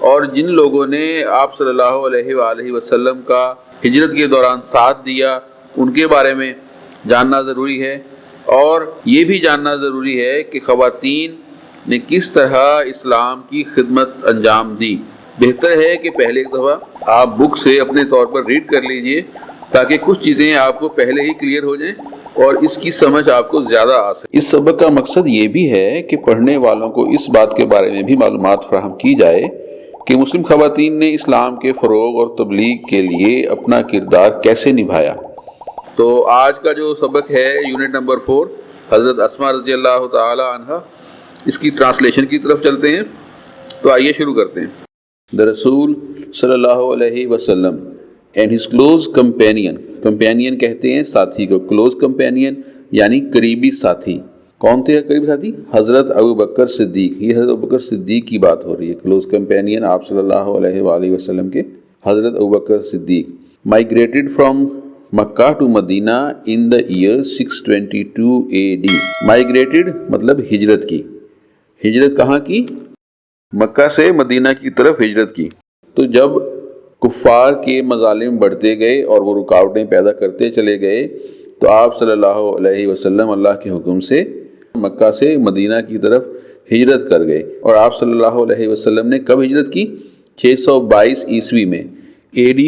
اور جن لوگوں نے آپ صلی اللہ علیہ وآلہ وسلم کا ہجرت کے دوران ساتھ دیا ان کے بارے میں جاننا ضروری ہے، اور یہ بھی جاننا ضروری ہے کہ خواتین نے کس طرح اسلام کی خدمت انجام دی. بہتر ہے کہ پہلے ایک دفعہ آپ بک سے اپنے طور پر ریڈ کر لیجئے تاکہ کچھ چیزیں آپ کو پہلے ہی کلیئر ہو جائیں اور اس کی سمجھ آپ کو زیادہ آ سکے. اس سبق کا مقصد یہ بھی ہے کہ پڑھنے والوں کو اس بات کے بارے میں بھی معلومات فراہم کی جائے کہ مسلم خواتین نے اسلام کے فروغ اور تبلیغ کے لیے اپنا کردار کیسے نبھایا. تو آج کا جو سبق ہے یونٹ نمبر 4 حضرت اسما رضی اللہ تعالی عنہا، اس کی ٹرانسلیشن کی طرف چلتے ہیں. تو آئیے شروع کرتے ہیں. The Rasul sallallahu alaihi wasallam and his close companion, companion کہتے ہیں ساتھی کو, close companion یعنی قریبی ساتھی. کون تھے قریبی ساتھی؟ حضرت ابو بکر صدیق. یہ حضرت ابو بکر صدیق کی بات ہو رہی ہے. کلوز کمپینین آپ صلی اللہ علیہ وآلہ وسلم کے حضرت Abu Bakr Siddiq. Migrated from Makkah to Madinah in the year 622 AD. Migrated مطلب ہجرت کی. ہجرت کہاں کی؟ مکہ سے مدینہ کی طرف ہجرت کی. تو جب کفار کے مظالم بڑھتے گئے اور وہ رکاوٹیں پیدا کرتے چلے گئے تو آپ صلی اللہ علیہ وسلم اللہ کے حکم سے مکہ سے مدینہ کی طرف ہجرت کر گئے. اور آپ صلی اللہ علیہ وسلم نے کب ہجرت کی؟ 622 عیسوی میں. AD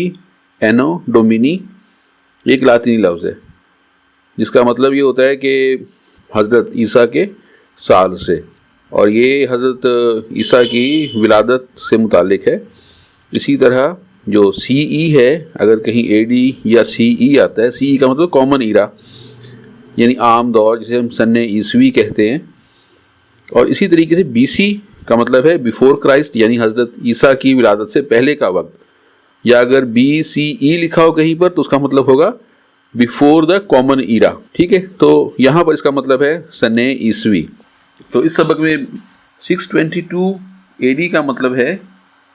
اینو ڈومینی ایک لاطینی لفظ ہے جس کا مطلب یہ ہوتا ہے کہ حضرت عیسیٰ کے سال سے, اور یہ حضرت عیسیٰ کی ولادت سے متعلق ہے. اسی طرح جو CE ہے, اگر کہیں AD یا CE آتا ہے, CE کا مطلب کامن ایرا یعنی عام دور, جسے ہم سن عیسوی کہتے ہیں. اور اسی طریقے سے BC کا مطلب ہے بیفور کرائسٹ یعنی حضرت عیسیٰ کی ولادت سے پہلے کا وقت. یا اگر BCE لکھا ہو کہیں پر تو اس کا مطلب ہوگا بیفور دا کامن ایرا. ٹھیک ہے, تو یہاں پر اس کا مطلب ہے سن عیسوی. تو اس سبق میں 622 AD کا مطلب ہے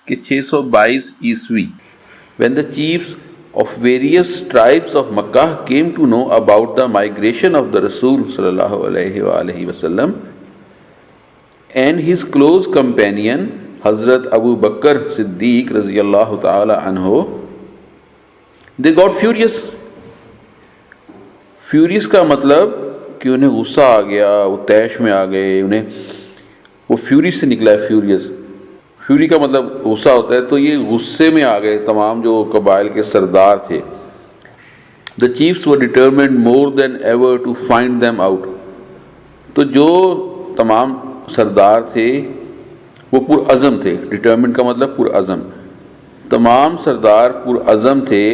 کہ 622 عیسوی. When the chiefs of various tribes of Makkah came to know about the migration of the Rasul sallallahu alaihi wasallam and his close companion Hazrat Abu Bakr Siddiq رضی اللہ تعالی عنہ, they got furious. Furious کا مطلب کہ انہیں غصہ آ گیا, وہ طیش میں آ گئے, انہیں وہ فیوریس سے نکلا ہے. فیوریس, فیوری کا مطلب غصہ ہوتا ہے. تو یہ غصے میں آ گئے تمام جو قبائل کے سردار تھے. The chiefs were determined more than ever to find them out. تو جو تمام سردار تھے وہ پرعزم تھے. ڈٹرمنٹ کا مطلب پرعزم. تمام سردار پرعزم تھے.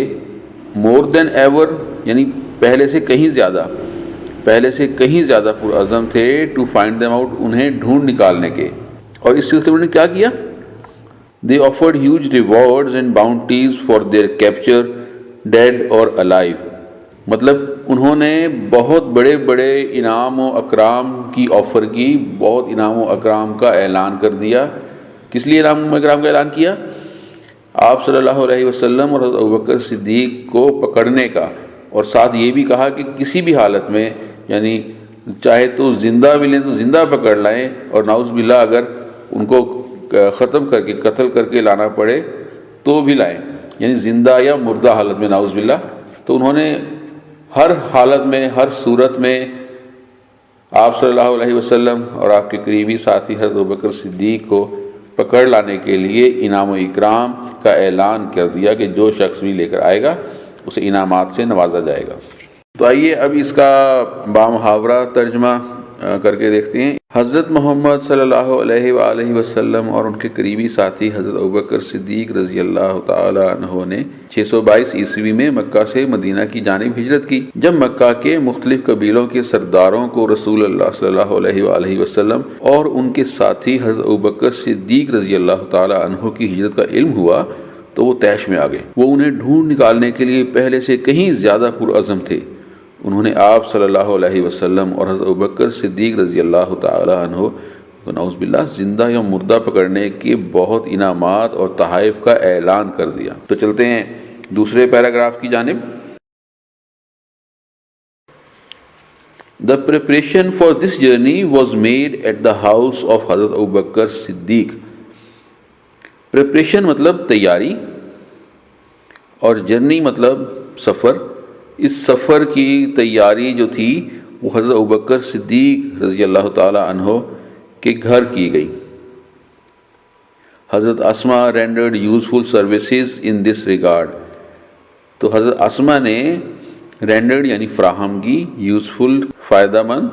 مور دین ایور یعنی پہلے سے کہیں زیادہ, پہلے سے کہیں زیادہ پرعزم تھے. ٹو فائنڈ دیم آؤٹ, انہیں ڈھونڈ نکالنے کے. اور اس سلسلے میں کیا کیا؟ They offered huge rewards and bounties for their capture dead or alive. مطلب انہوں نے بہت بڑے بڑے انعام و اکرام کی آفر کی, بہت انعام و اکرام کا اعلان کر دیا. کس لیے انعام و اکرام کا اعلان کیا؟ آپ صلی اللہ علیہ وسلم اور حضرت ابوبکر صدیق کو پکڑنے کا. اور ساتھ یہ بھی کہا کہ کسی بھی حالت میں یعنی چاہے تو زندہ بھی لیں تو زندہ پکڑ لائیں, اور نعوذ باللہ اگر ان کو ختم کر کے قتل کر کے لانا پڑے تو بھی لائیں, یعنی زندہ یا مردہ حالت میں نعوذ باللہ. تو انہوں نے ہر حالت میں, ہر صورت میں آپ صلی اللہ علیہ وسلم اور آپ کے قریبی ساتھی حضرت ابوبکر صدیق کو پکڑ لانے کے لیے انعام و اکرام کا اعلان کر دیا کہ جو شخص بھی لے کر آئے گا اسے انعامات سے نوازا جائے گا. تو آئیے اب اس کا بامحاورہ ترجمہ کر کے دیکھتے ہیں. حضرت محمد صلی اللہ علیہ وآلہ وسلم اور ان کے قریبی ساتھی حضرت ابوبکر صدیق رضی اللہ تعالی عنہ نے 622 عیسوی میں مکہ سے مدینہ کی جانب ہجرت کی. جب مکہ کے مختلف قبیلوں کے سرداروں کو رسول اللہ صلی اللہ علیہ وآلہ وسلم اور ان کے ساتھی حضرت ابوبکر صدیق رضی اللہ تعالی عنہ کی ہجرت کا علم ہوا تو وہ طیش میں آ گئے. وہ انہیں ڈھونڈ نکالنے کے لیے پہلے سے کہیں زیادہ پرعزم تھے. انہوں نے آپ صلی اللہ علیہ وسلم اور حضرت ابوبکر صدیق رضی اللہ تعالی عنہ کو نعوذ باللہ زندہ یا مردہ پکڑنے کے بہت انعامات اور تحائف کا اعلان کر دیا. تو چلتے ہیں دوسرے پیراگراف کی جانب. The preparation for this journey was made at the house of حضرت ابوبکر صدیق. پریپریشن مطلب تیاری اور جرنی مطلب سفر. اس سفر کی تیاری جو تھی وہ حضرت ابوبکر صدیق رضی اللہ تعالی عنہ کے گھر کی گئی. حضرت Asma rendered useful services in this regard. تو حضرت اسما نے رینڈرڈ یعنی فراہم کی, یوزفل فائدہ مند,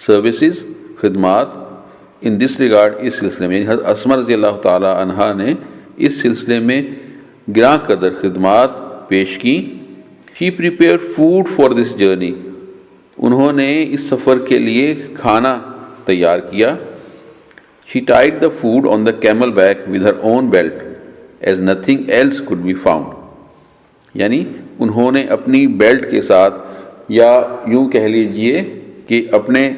سروسز خدمات, ان دس ریگارڈ اس سلسلے میں, یعنی حضرت اسما رضی اللہ تعالی عنہ نے اس سلسلے میں گراں قدر خدمات پیش کی. She prepared food for this journey. انہوں نے اس سفر کے لیے کھانا تیار کیا. She tied the food on the camel back with her own belt, as nothing else could be found. یعنی انہوں نے اپنی بیلٹ کے ساتھ، یا یوں کہہ لیجئے کہ اپنے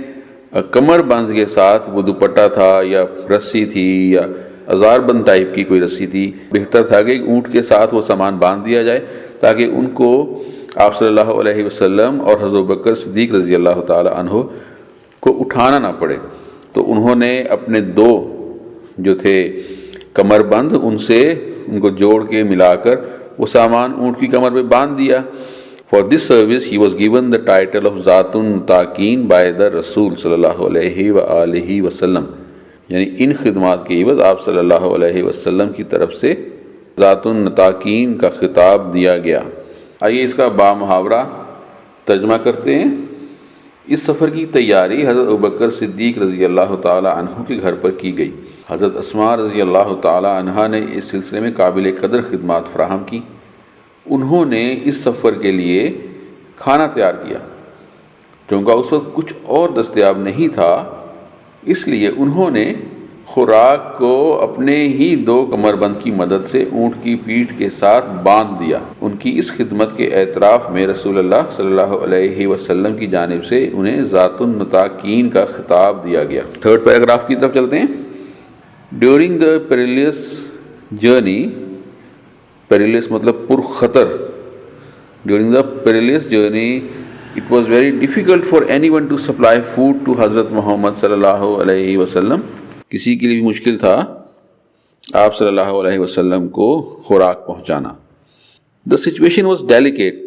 کمر بند کے ساتھ وہ دوپٹہ تھا یا رسی تھی یا ازار بند ٹائپ کی کوئی رسی تھی، بہتر تھا کہ اونٹ کے ساتھ وہ سامان باندھ دیا جائے تاکہ ان کو آپ صلی اللہ علیہ وسلم اور حضرت ابوبکر صدیق رضی اللہ تعالی عنہ کو اٹھانا نہ پڑے. تو انہوں نے اپنے دو جو تھے کمر بند ان کو جوڑ کے ملا کر وہ سامان اونٹ کی کمر پہ باندھ دیا. For this service he was given the title of Zatun Taqeen by the Rasul صلی اللہ علیہ وآلہ وسلم. یعنی ان خدمات کے عوض آپ صلی اللہ علیہ وسلم کی طرف سے ذاتن تاکین کا خطاب دیا گیا. آئیے اس کا بامحاورہ ترجمہ کرتے ہیں. اس سفر کی تیاری حضرت ابوبکر صدیق رضی اللہ تعالی عنہ کے گھر پر کی گئی. حضرت اسماء رضی اللہ تعالی عنہا نے اس سلسلے میں قابل قدر خدمات فراہم کی. انہوں نے اس سفر کے لیے کھانا تیار کیا. چونکہ اس وقت کچھ اور دستیاب نہیں تھا، اس لیے انہوں نے خوراک کو اپنے ہی دو کمر بند کی مدد سے اونٹ کی پیٹھ کے ساتھ باندھ دیا. ان کی اس خدمت کے اعتراف میں رسول اللہ صلی اللہ علیہ وسلم کی جانب سے انہیں ذات النطاقین کا خطاب دیا گیا. تھرڈ پیراگراف کی طرف چلتے ہیں. During the perilous journey, perilous مطلب پرخطر، during the perilous journey it was very difficult for anyone to supply food to حضرت محمد صلی اللہ علیہ وسلم. کسی کے لیے بھی مشکل تھا آپ صلی اللہ علیہ وسلم کو خوراک پہنچانا. The situation was delicate.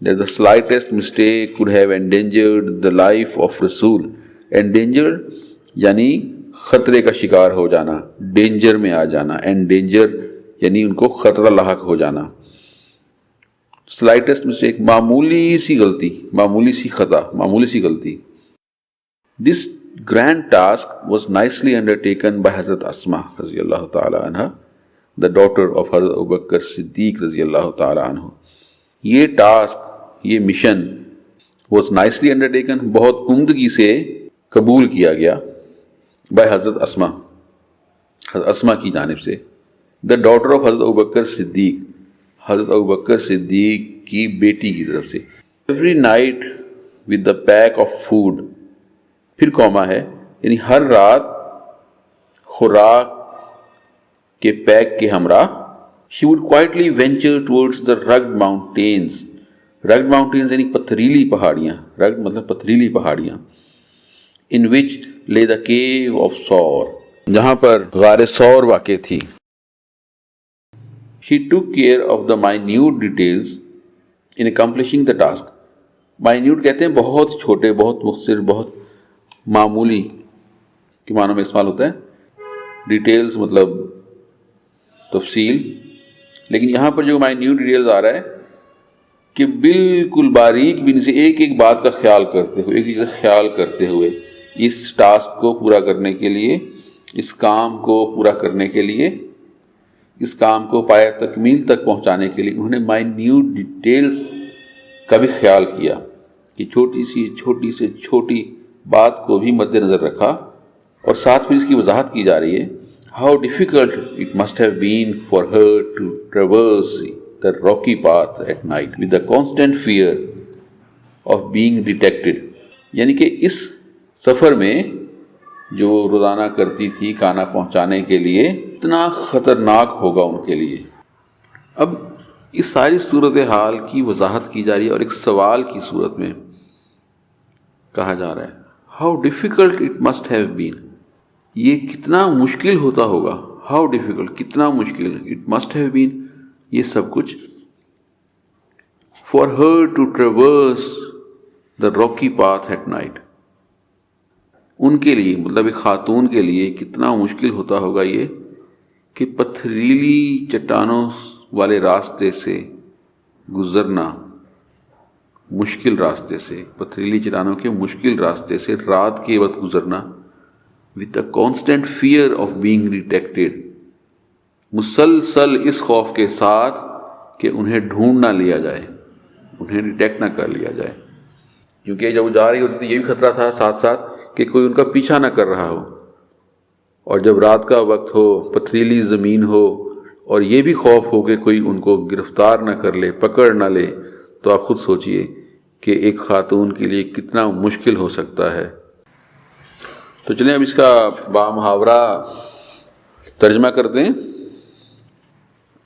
That the slightest mistake could have endangered the life of Rasul. Endangered یعنی خطرے کا شکار ہو جانا، ڈینجر میں آ جانا. انڈینجر یعنی ان کو خطرہ لاحق ہو جانا. سلائٹسٹ مسٹیک معمولی سی غلطی، معمولی سی خطا، معمولی سی غلطی. This grand task was nicely undertaken by حضرت اسماء رضی اللہ تعالی عنہ، دا ڈاٹر آف حضرت ابوبکر صدیق رضی اللہ تعالی عنہ. یہ ٹاسک، یہ مشن واز نائسلی انڈرٹیکن، بہت عمدگی سے قبول کیا گیا بائی حضرت اسماء، حضرت اسماء کی جانب سے. دا ڈاٹر آف حضرت ابوبکر صدیق، حضرت ابوبکر صدیق کی بیٹی کی طرف سے. Every night with the peak of food, پھر کوما ہے یعنی ہر رات خوراک کے پیک کے ہمراہ. She would quietly venture towards the rugged mountains. Rugged mountains یعنی پتھریلی پہاڑیاں، رگڈ مطلب پتھریلی پہاڑیاں. in which lay the cave of Saur، جہاں پر غار سور واقع تھی. She took care of the minute details in accomplishing the task. Minute کہتے ہیں بہت چھوٹے، بہت مختصر، بہت معمولی کے معنوں میں استعمال ہوتا ہے. ڈیٹیلز مطلب تفصیل، لیکن یہاں پر جو minute ڈیٹیلز آ رہا ہے کہ بالکل باریک بین سے ایک ایک بات کا خیال کرتے ہوئے، ایک ایک خیال کرتے ہوئے اس ٹاسک کو پورا کرنے کے لیے، اس کام کو پورا کرنے کے لیے، اس کام کو پایہ تکمیل تک پہنچانے کے لیے انہوں نے مائنیوٹ ڈیٹیلز کا بھی خیال کیا کہ چھوٹی سے چھوٹی بات کو بھی مد نظر رکھا. اور ساتھ پھر اس کی وضاحت کی جا رہی ہے how difficult it must have been for her to traverse the rocky path at night with the constant fear of being detected. یعنی کہ اس سفر میں جو روزانہ کرتی تھی کھانا پہنچانے کے لیے، اتنا خطرناک ہوگا ان کے لیے. اب اس ساری صورتحال کی وضاحت کی جا رہی ہے اور ایک سوال کی صورت میں کہا جا رہا ہے how difficult it must have been. یہ کتنا مشکل ہوتا ہوگا. ہاؤ ڈیفیکلٹ، کتنا مشکل. اٹ مسٹ ہیو بین، یہ سب کچھ. For her to traverse the rocky path at night, ان کے لیے مطلب ایک خاتون کے لیے کتنا مشکل ہوتا ہوگا یہ کہ پتھریلی چٹانوں والے راستے سے گزرنا، مشکل راستے سے، پتھریلی چٹانوں کے مشکل راستے سے رات کے وقت گزرنا with a constant fear of being detected، مسلسل اس خوف کے ساتھ کہ انہیں ڈھونڈ نہ لیا جائے، انہیں ڈیٹیکٹ نہ کر لیا جائے، کیونکہ جب وہ جا رہی ہوتی تھی یہ بھی خطرہ تھا ساتھ ساتھ کہ کوئی ان کا پیچھا نہ کر رہا ہو، اور جب رات کا وقت ہو، پتھریلی زمین ہو، اور یہ بھی خوف ہو کہ کوئی ان کو گرفتار نہ کر لے، پکڑ نہ لے، تو آپ خود سوچئے کہ ایک خاتون کے لیے کتنا مشکل ہو سکتا ہے۔ تو چلیں اب اس کا بامحاورہ ترجمہ کرتے ہیں۔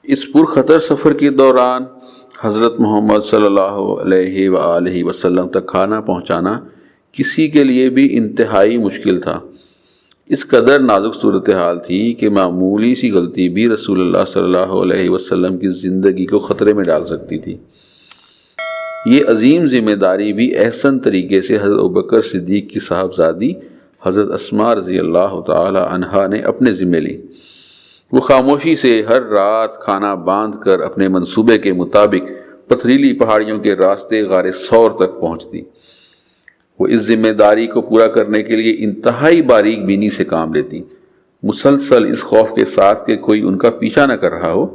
اس پرخطر سفر کے دوران حضرت محمد صلی اللہ علیہ وآلہ وسلم تک کھانا پہنچانا کسی کے لیے بھی انتہائی مشکل تھا۔ اس قدر نازک صورتحال تھی کہ معمولی سی غلطی بھی رسول اللہ صلی اللہ علیہ وسلم کی زندگی کو خطرے میں ڈال سکتی تھی۔ یہ عظیم ذمہ داری بھی احسن طریقے سے حضرت ابوبکر صدیق کی صاحبزادی حضرت اسماء رضی اللہ تعالی عنہا نے اپنے ذمہ لی۔ وہ خاموشی سے ہر رات کھانا باندھ کر اپنے منصوبے کے مطابق پتھریلی پہاڑیوں کے راستے غار ثور تک پہنچتی۔ وہ اس ذمہ داری کو پورا کرنے کے لیے انتہائی باریک بینی سے کام لیتی، مسلسل اس خوف کے ساتھ کہ کوئی ان کا پیچھا نہ کر رہا ہو۔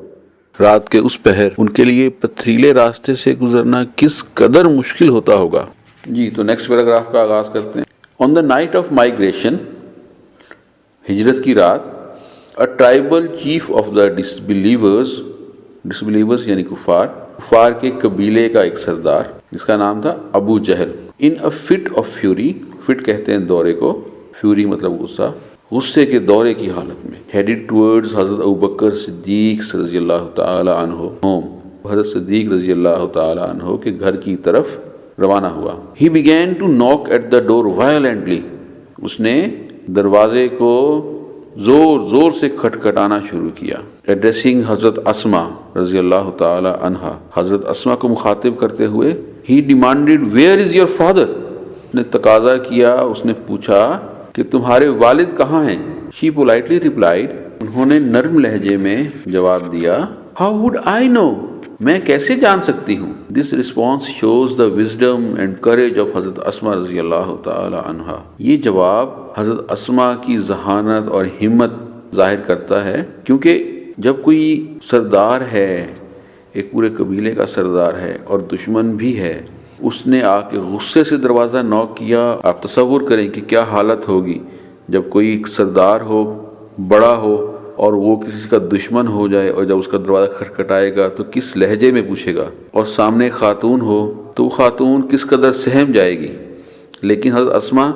رات کے اس پہر ان کے لیے پتھریلے راستے سے گزرنا کس قدر مشکل ہوتا ہوگا۔ جی تو نیکسٹ پیراگراف کا آغاز کرتے ہیں۔ آن دا نائٹ آف مائیگریشن، ہجرت کی رات، a tribal chief of the disbelievers یعنی کفار کے قبیلے کا ایک سردار جس کا نام تھا Abu Jahl, in a fit of fury، fit کہتے ہیں دورے کو، فیوری مطلب غصہ، غصے کے دورے کی حالت میں، headed towards حضرت ابوبکر صدیق رضی اللہ تعالی عنہ home، حضرت صدیق رضی اللہ تعالی عنہ کے گھر کی طرف روانہ ہوا۔ he began to knock at the door violently، اس نے دروازے کو زور زور سے کھٹکھٹانا شروع کیا۔ ایڈریسنگ حضرت اسماء رضی اللہ تعالی عنہا، حضرت اسماء کو مخاطب کرتے ہوئے ہی demanded where is your father, نے تقاضا کیا، اس نے پوچھا کہ تمہارے والد کہاں ہیں؟ شی پولائٹلی ریپلائڈ، انہوں نے نرم لہجے میں جواب دیا، ہاؤ وڈ آئی نو، میں کیسے جان سکتی ہوں۔ This response shows the wisdom and courage of حضرت اسماء رضی اللہ تعالی عنہا، یہ جواب حضرت اسماء کی ذہانت اور ہمت ظاہر کرتا ہے، کیونکہ جب کوئی سردار ہے، ایک پورے قبیلے کا سردار ہے اور دشمن بھی ہے، اس نے آ کے غصے سے دروازہ نوک کیا، آپ تصور کریں کہ کیا حالت ہوگی جب کوئی سردار ہو، بڑا ہو، اور وہ کسی کا دشمن ہو جائے، اور جب اس کا دروازہ کھٹکھٹائے گا تو کس لہجے میں پوچھے گا، اور سامنے خاتون ہو تو وہ خاتون کس قدر سہم جائے گی۔ لیکن حضرت اسماء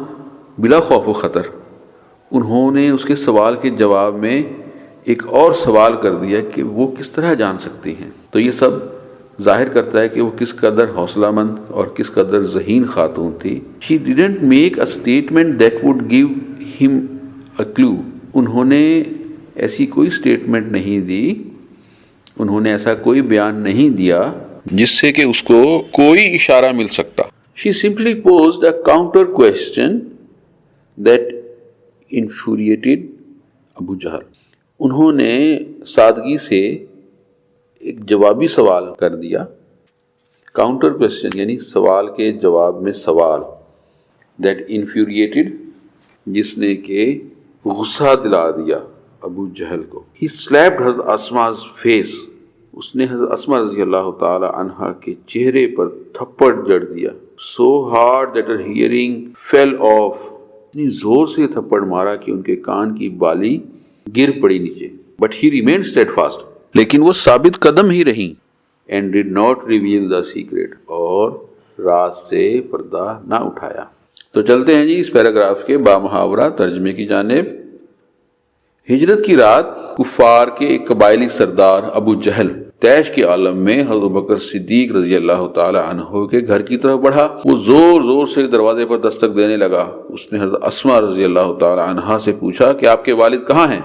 بلا خوف و خطر، انہوں نے اس کے سوال کے جواب میں ایک اور سوال کر دیا کہ وہ کس طرح جان سکتی ہیں۔ تو یہ سب ظاہر کرتا ہے کہ وہ کس قدر حوصلہ مند اور کس قدر ذہین خاتون تھی۔ She didn't make a statement that would give him a clue، انہوں نے ایسی کوئی سٹیٹمنٹ نہیں دی، انہوں نے ایسا کوئی بیان نہیں دیا جس سے کہ اس کو کوئی اشارہ مل سکتا۔ She simply posed a counter question that infuriated ابو جہل، انہوں نے سادگی سے ایک جوابی سوال کر دیا، کاؤنٹر کویسچن یعنی سوال کے جواب میں سوال، that infuriated جس نے کہ غصہ دلا دیا ابو جہل کو۔ He slapped حضرت اسماء's face، اس نے حضرت اسماء رضی اللہ تعالی عنہا کے چہرے پر تھپڑ جڑ دیا، so hard that her hearing fell off، اتنی زور سے تھپڑ مارا کہ ان کے کان کی بالی گر پڑی نیچے۔ But he remained steadfast، لیکن وہ ثابت قدم ہی رہیں، and did not reveal the secret، اور راز سے پردہ نہ اٹھایا۔ تو چلتے ہیں جی اس پیراگراف کے بامحاورہ ترجمے کی جانب۔ ہجرت کی رات، کفار کے ایک قبائلی سردار ابو جہل تیش کے عالم میں حضرت ابوبکر صدیق رضی اللہ تعالی عنہ کے گھر کی طرف بڑھا۔ وہ زور زور سے دروازے پر دستک دینے لگا۔ اس نے حضرت اسماء رضی اللہ تعالی عنہا سے پوچھا کہ آپ کے والد کہاں ہیں؟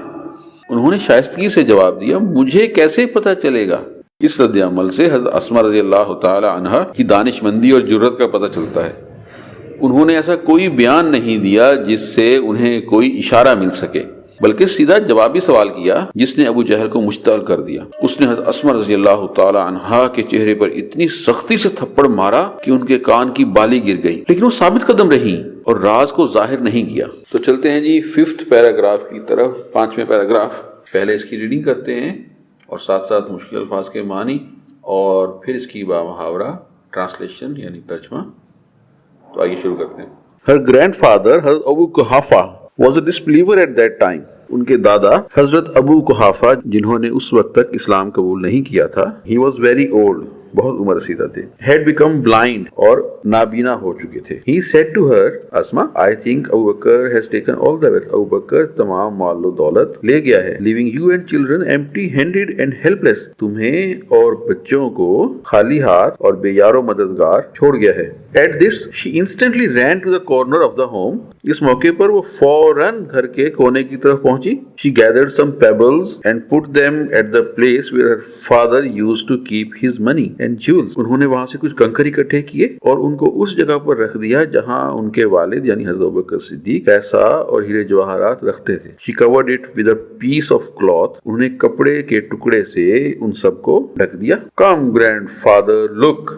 انہوں نے شائستگی سے جواب دیا، مجھے کیسے پتہ چلے گا؟ اس رد عمل سے حضرت اسماء رضی اللہ تعالی عنہا کی دانش مندی اور جرت کا پتہ چلتا ہے۔ انہوں نے ایسا کوئی بیان نہیں دیا جس سے انہیں کوئی اشارہ مل سکے، بلکہ سیدھا جوابی سوال کیا جس نے ابو جہل کو مشتعل کر دیا۔ اس نے حضرت اسماء رضی اللہ تعالی عنہا کے چہرے پر اتنی سختی سے تھپڑ مارا کہ ان کے کان کی بالی گر گئی، لیکن وہ ثابت قدم رہی اور راز کو ظاہر نہیں کیا۔ تو چلتے ہیں جی 5th پیراگراف کی طرف، 5ویں پیراگراف۔ پہلے اس کی ریڈنگ کرتے ہیں اور ساتھ ساتھ مشکل الفاظ کے معنی، اور پھر اس کی بامحاورہ ٹرانسلیشن یعنی ترجمہ. تو آئیے شروع کرتے ہیں. Her grandfather, Hazrat Abu Quhafa, was a disbeliever at that time. ان کے دادا حضرت ابو قحافہ جنہوں نے اس وقت تک اسلام قبول نہیں کیا تھا, he was very old, بہت عمر رسیدہ تھے, had become blind اور نابینا ہو چکے تھے. He said to her, Asma, I think Abu Bakr has taken all the wealth. ابو بکر تمام مال و دولت لے گیا ہے. Leaving you and children empty-handed and helpless. تمہیں اور بچوں کو خالی ہاتھ اور بے یار و مددگار چھوڑ گیا ہے. At this, she instantly ran to the corner of the home. اس موقع پر وہ فوراً گھر کے کونے کی طرف پہنچی. She gathered some pebbles and put them at the place where her father used to keep his money and jewels. انہوں نے وہاں سے کچھ کنکر اکٹھے کیے اور ان کو اس جگہ پر رکھ دیا جہاں ان کے والد یعنی حضرت ابوبکر صدیق پیسہ اور ہیرے جواہرات رکھتے تھے. She covered it with a piece of cloth. انہوں نے کپڑے کے ٹکڑے سے ان سب کو ڈھک دیا. Come grandfather, look.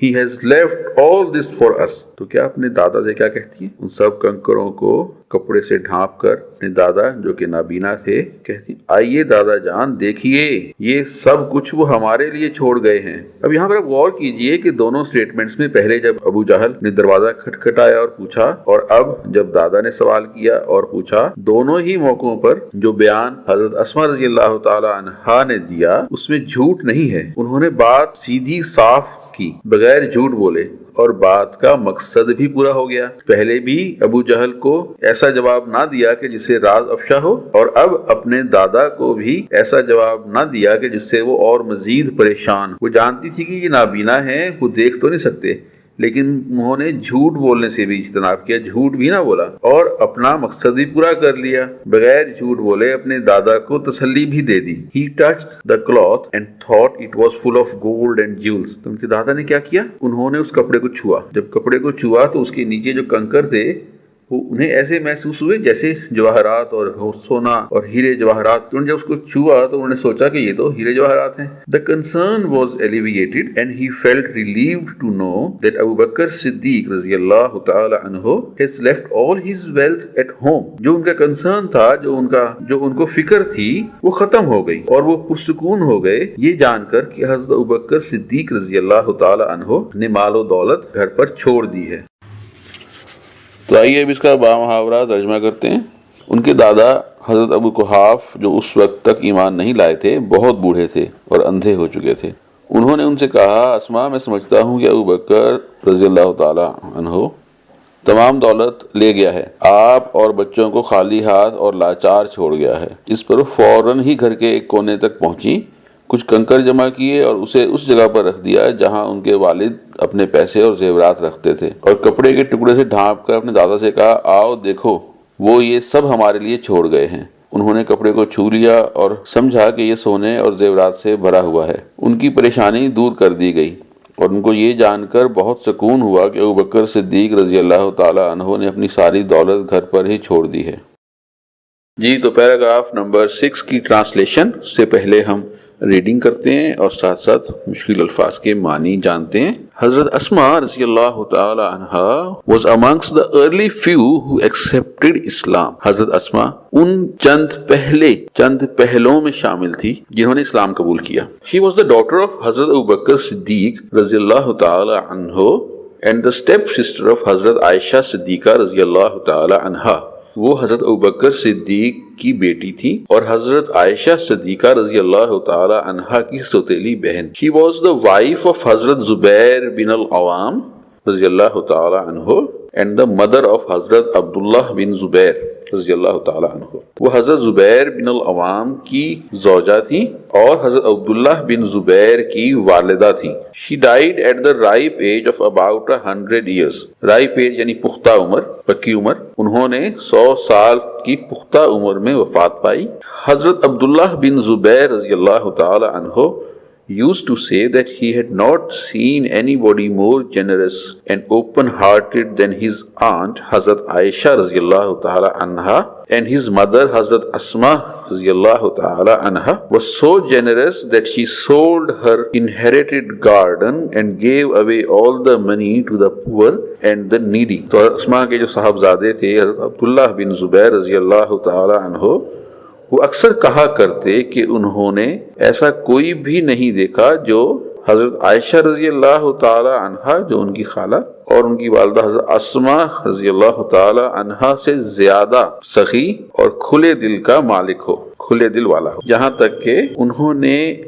He has left all this for us. تو کیا اپنے دادا سے کیا کہتی ہیں؟ ان سب کنکروں کو کپڑے سے ڈھانپ کر اپنے دادا جو کہ نابینا تھے کہتی ہیں, آئیے دادا جان دیکھیے یہ سب کچھ وہ ہمارے لیے چھوڑ گئے ہیں. اب یہاں پر آپ غور کیجئے کہ دونوں سٹیٹمنٹس میں پہلے جب ابو جہل نے دروازہ کھٹکھٹایا اور پوچھا اور اب جب دادا نے سوال کیا اور پوچھا, دونوں ہی موقعوں پر جو بیان حضرت اسما رضی اللہ تعالی عنہا نے دیا اس میں جھوٹ نہیں ہے. انہوں نے بات سیدھی صاف کی, بغیر جھوٹ بولے, اور بات کا مقصد بھی پورا ہو گیا. پہلے بھی ابو جہل کو ایسا جواب نہ دیا کہ جس سے راز افشا ہو, اور اب اپنے دادا کو بھی ایسا جواب نہ دیا کہ جس سے وہ اور مزید پریشان. وہ جانتی تھی کہ یہ نابینا ہیں, وہ دیکھ تو نہیں سکتے, لیکن انہوں نے جھوٹ بولنے سے بھی اجتناب کیا, جھوٹ بھی نہ بولا اور اپنا مقصد بھی پورا کر لیا. بغیر جھوٹ بولے اپنے دادا کو تسلی بھی دے دی. He touched the cloth and thought it was full of gold and jewels. تو ان کے دادا نے کیا کیا؟ انہوں نے اس کپڑے کو چھوا. جب کپڑے کو چھوا تو اس کے نیچے جو کنکر تھے وہ انہیں ایسے محسوس ہوئے جیسے جواہرات اور سونا اور ہیرے جواہرات. تو جب اس کو چھوا تو انہوں نے سوچا کہ یہ تو ہیرے جواہرات ہیں. The concern was alleviated and he felt relieved to know that Abu Bakr Siddiq رضی اللہ تعالی عنہ has left all his wealth at home. جو ان کا کنسرن تھا, جو ان کو فکر تھی وہ ختم ہو گئی اور وہ پرسکون ہو گئے یہ جان کر کہ حضرت ابو بکر صدیق رضی اللہ تعالی عنہ نے مال و دولت گھر پر چھوڑ دی ہے. تو آئیے اب اس کا بامحاورہ ترجمہ کرتے ہیں. ان کے دادا حضرت ابو قحاف جو اس وقت تک ایمان نہیں لائے تھے بہت بوڑھے تھے اور اندھے ہو چکے تھے. انہوں نے ان سے کہا, اسما میں سمجھتا ہوں کہ ابو بکر رضی اللہ تعالی عنہ تمام دولت لے گیا ہے, آپ اور بچوں کو خالی ہاتھ اور لاچار چھوڑ گیا ہے. اس پر فوراً ہی گھر کے ایک کونے تک پہنچی, کچھ کنکر جمع کیے اور اسے اس جگہ پر رکھ دیا جہاں ان کے والد اپنے پیسے اور زیورات رکھتے تھے, اور کپڑے کے ٹکڑے سے ڈھانپ کر اپنے دادا سے کہا, آؤ دیکھو وہ یہ سب ہمارے لیے چھوڑ گئے ہیں. انہوں نے کپڑے کو چھو لیا اور سمجھا کہ یہ سونے اور زیورات سے بھرا ہوا ہے. ان کی پریشانی دور کر دی گئی اور ان کو یہ جان کر بہت سکون ہوا کہ ابو بکر صدیق رضی اللہ تعالی عنہ نے اپنی ساری دولت گھر پر ہی چھوڑ دی ہے. جی, تو پیراگراف نمبر 6 کی ٹرانسلیشن سے پہلے ہم ریڈنگ کرتے ہیں اور ساتھ ساتھ مشکل الفاظ کے معنی جانتے ہیں. حضرت اسما رضی اللہ تعالی عنہا was amongst the early few who accepted Islam. حضرت اسما ان چند پہلوں میں شامل تھی جنہوں نے اسلام قبول کیا. She was the daughter of حضرت ابوبکر صدیق رضی اللہ تعالی عنہ and the step sister of حضرت عائشہ صدیقہ رضی اللہ تعالی عنہا. وہ حضرت ابوبکر صدیق کی بیٹی تھی اور حضرت عائشہ صدیقہ رضی اللہ تعالی عنہا کی سوتیلی بہن. She was the wife of حضرت زبیر بن العوام رضی اللہ تعالی عنہ and the mother of حضرت عبداللہ بن زبیر رضی اللہ تعالی عنہ. وہ حضرت زبیر بن العوام کی زوجہ تھی اور حضرت عبداللہ بن زبیر کی والدہ تھی. She died at the ripe age of about 100 years. ripe age یعنی پختہ عمر, پکی عمر. انہوں نے 100 سال کی پختہ عمر میں وفات پائی. حضرت عبداللہ بن زبیر رضی اللہ تعالی عنہ used to say that he had not seen anybody more generous and open-hearted than his aunt Hazrat Aisha radhiyallahu ta'ala anha, and his mother Hazrat Asma radhiyallahu ta'ala anha was so generous that she sold her inherited garden and gave away all the money to the poor and the needy. تو اسما کے جو صاحبزادے تھے حضرت عبداللہ بن زبیر رضی اللہ تعالی عنہ, وہ اکثر کہا کرتے کہ انہوں نے ایسا کوئی بھی نہیں دیکھا جو حضرت عائشہ رضی اللہ تعالی عنہا جو ان کی خالہ اور ان کی والدہ حضرت اسما رضی اللہ تعالی عنہا سے زیادہ سخی اور کھلے دل کا مالک ہو، کھلے دل والا ہو، یہاں تک کہ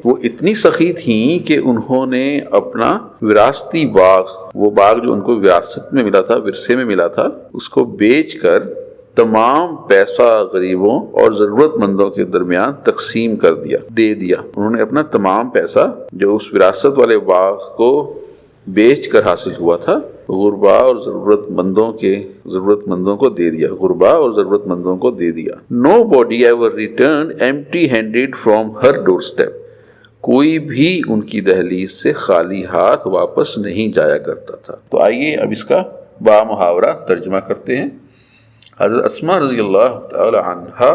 وہ اتنی سخی تھیں کہ انہوں نے اپنا وراثتی باغ، وہ باغ جو ان کو وراثت میں ملا تھا، ورثے میں ملا تھا، اس کو بیچ کر تمام پیسہ غریبوں اور ضرورت مندوں کے درمیان تقسیم کر دیا، دے دیا۔ انہوں نے اپنا تمام پیسہ جو اس وراثت والے باغ کو بیچ کر حاصل ہوا تھا، غربا اور ضرورت مندوں کو دے دیا، غربا اور ضرورت مندوں کو دے دیا۔ Nobody ever returned empty handed from her doorstep, کوئی بھی ان کی دہلیز سے خالی ہاتھ واپس نہیں جایا کرتا تھا۔ تو آئیے اب اس کا بامحاورہ ترجمہ کرتے ہیں۔ حضرت اسما رضی اللہ تعالی عنہا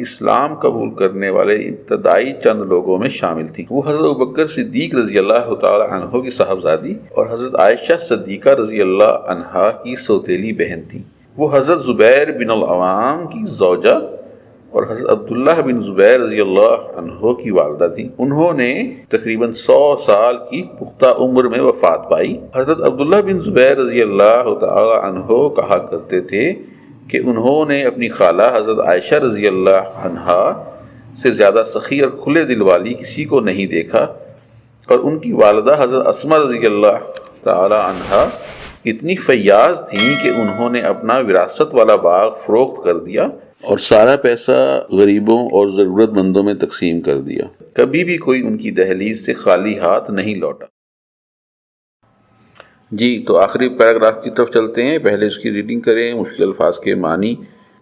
اسلام قبول کرنے والے ابتدائی چند لوگوں میں شامل تھیں۔ وہ حضرت ابوبکر صدیق رضی اللہ تعالی عنہ کی صاحبزادی اور حضرت عائشہ صدیقہ رضی اللہ عنہا کی سوتیلی بہن تھیں۔ وہ حضرت زبیر بن العوام کی زوجہ اور حضرت عبداللہ بن زبیر رضی اللہ عنہ کی والدہ تھیں۔ انہوں نے تقریباً 100 سال کی پختہ عمر میں وفات پائی۔ حضرت عبداللہ بن زبیر رضی اللہ تعالی عنہ کہا کرتے تھے کہ انہوں نے اپنی خالہ حضرت عائشہ رضی اللہ عنہا سے زیادہ سخی اور کھلے دل والی کسی کو نہیں دیکھا، اور ان کی والدہ حضرت اسما رضی اللہ تعالی عنہا اتنی فیاض تھیں کہ انہوں نے اپنا وراثت والا باغ فروخت کر دیا اور سارا پیسہ غریبوں اور ضرورت مندوں میں تقسیم کر دیا۔ کبھی بھی کوئی ان کی دہلیز سے خالی ہاتھ نہیں لوٹا۔ جی تو آخری پیراگراف کی طرف چلتے ہیں۔ پہلے اس کی ریڈنگ کریں، مشکل الفاظ کے معنی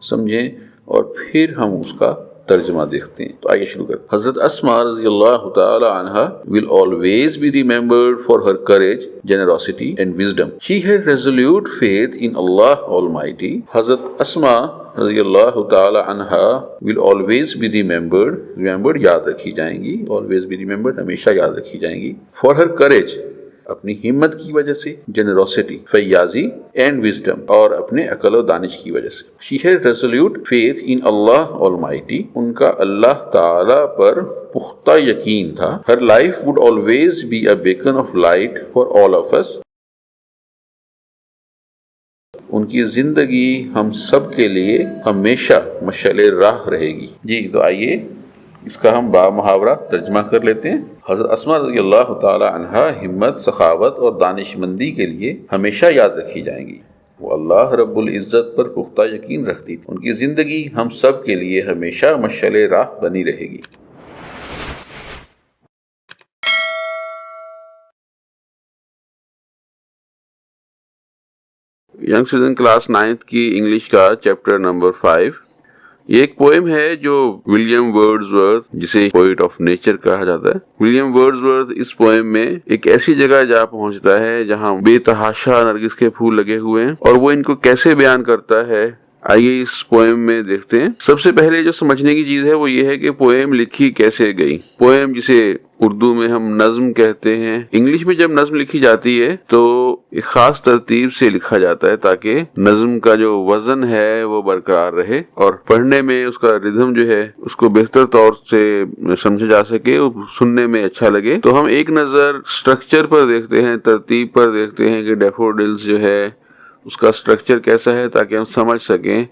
سمجھیں اور پھر ہم اس کا ترجمہ دیکھتے ہیں۔ تو آئیے شروع کریں۔ حضرت اسما رضی اللہ تعالی عنہا will always be remembered for her courage, generosity and wisdom. She had resolute faith in Allah Almighty. حضرت اسما رضی اللہ تعالی عنہا will always be remembered یاد رکھی جائیں گی، always be remembered ہمیشہ یاد رکھی جائیں گی، for her courage اپنی ہمت کی وجہ سے، جنروسٹی فیاضی، اینڈ وزڈم اور اپنے عقل و دانش کی وجہ سے۔ She had resolute faith in Allah Almighty، ان کا اللہ تعالی پر پختہ یقین تھا۔ Her life would always be a beacon of light for all of us، ان کی زندگی ہم سب کے لیے ہمیشہ مشعل راہ رہے گی۔ جی تو آئیے اس کا ہم بامحاورہ ترجمہ کر لیتے ہیں۔ حضرت اسما رضی اللہ تعالی عنہا ہمت، سخاوت اور دانش مندی کے لیے ہمیشہ یاد رکھی جائیں گی۔ وہ اللہ رب العزت پر پختہ یقین رکھتی تھی، ان کی زندگی ہم سب کے لیے ہمیشہ مشعل راہ بنی رہے گی۔ ینگ سٹوڈنٹ کلاس 9 کی انگلش کا چیپٹر نمبر 5۔ یہ ایک پوئم ہے جو ولیم ورڈزورتھ، جسے پوئٹ آف نیچر کہا جاتا ہے، ولیم ورڈزورتھ اس پوئم میں ایک ایسی جگہ جا پہنچتا ہے جہاں بے تحاشا نرگس کے پھول لگے ہوئے ہیں، اور وہ ان کو کیسے بیان کرتا ہے آئیے اس پوئم میں دیکھتے ہیں۔ سب سے پہلے جو سمجھنے کی چیز ہے وہ یہ ہے کہ پوئم لکھی کیسے گئی۔ پوئم جسے اردو میں ہم نظم کہتے ہیں، انگلش میں جب نظم لکھی جاتی ہے تو ایک خاص ترتیب سے لکھا جاتا ہے تاکہ نظم کا جو وزن ہے وہ برقرار رہے اور پڑھنے میں اس کا ردھم جو ہے اس کو بہتر طور سے سمجھا جا سکے، سننے میں اچھا لگے۔ تو ہم ایک نظر سٹرکچر پر دیکھتے ہیں، ترتیب پر دیکھتے ہیں کہ ڈیفوڈلز جو ہے اس کا سٹرکچر کیسا ہے تاکہ ہم سمجھ سکیں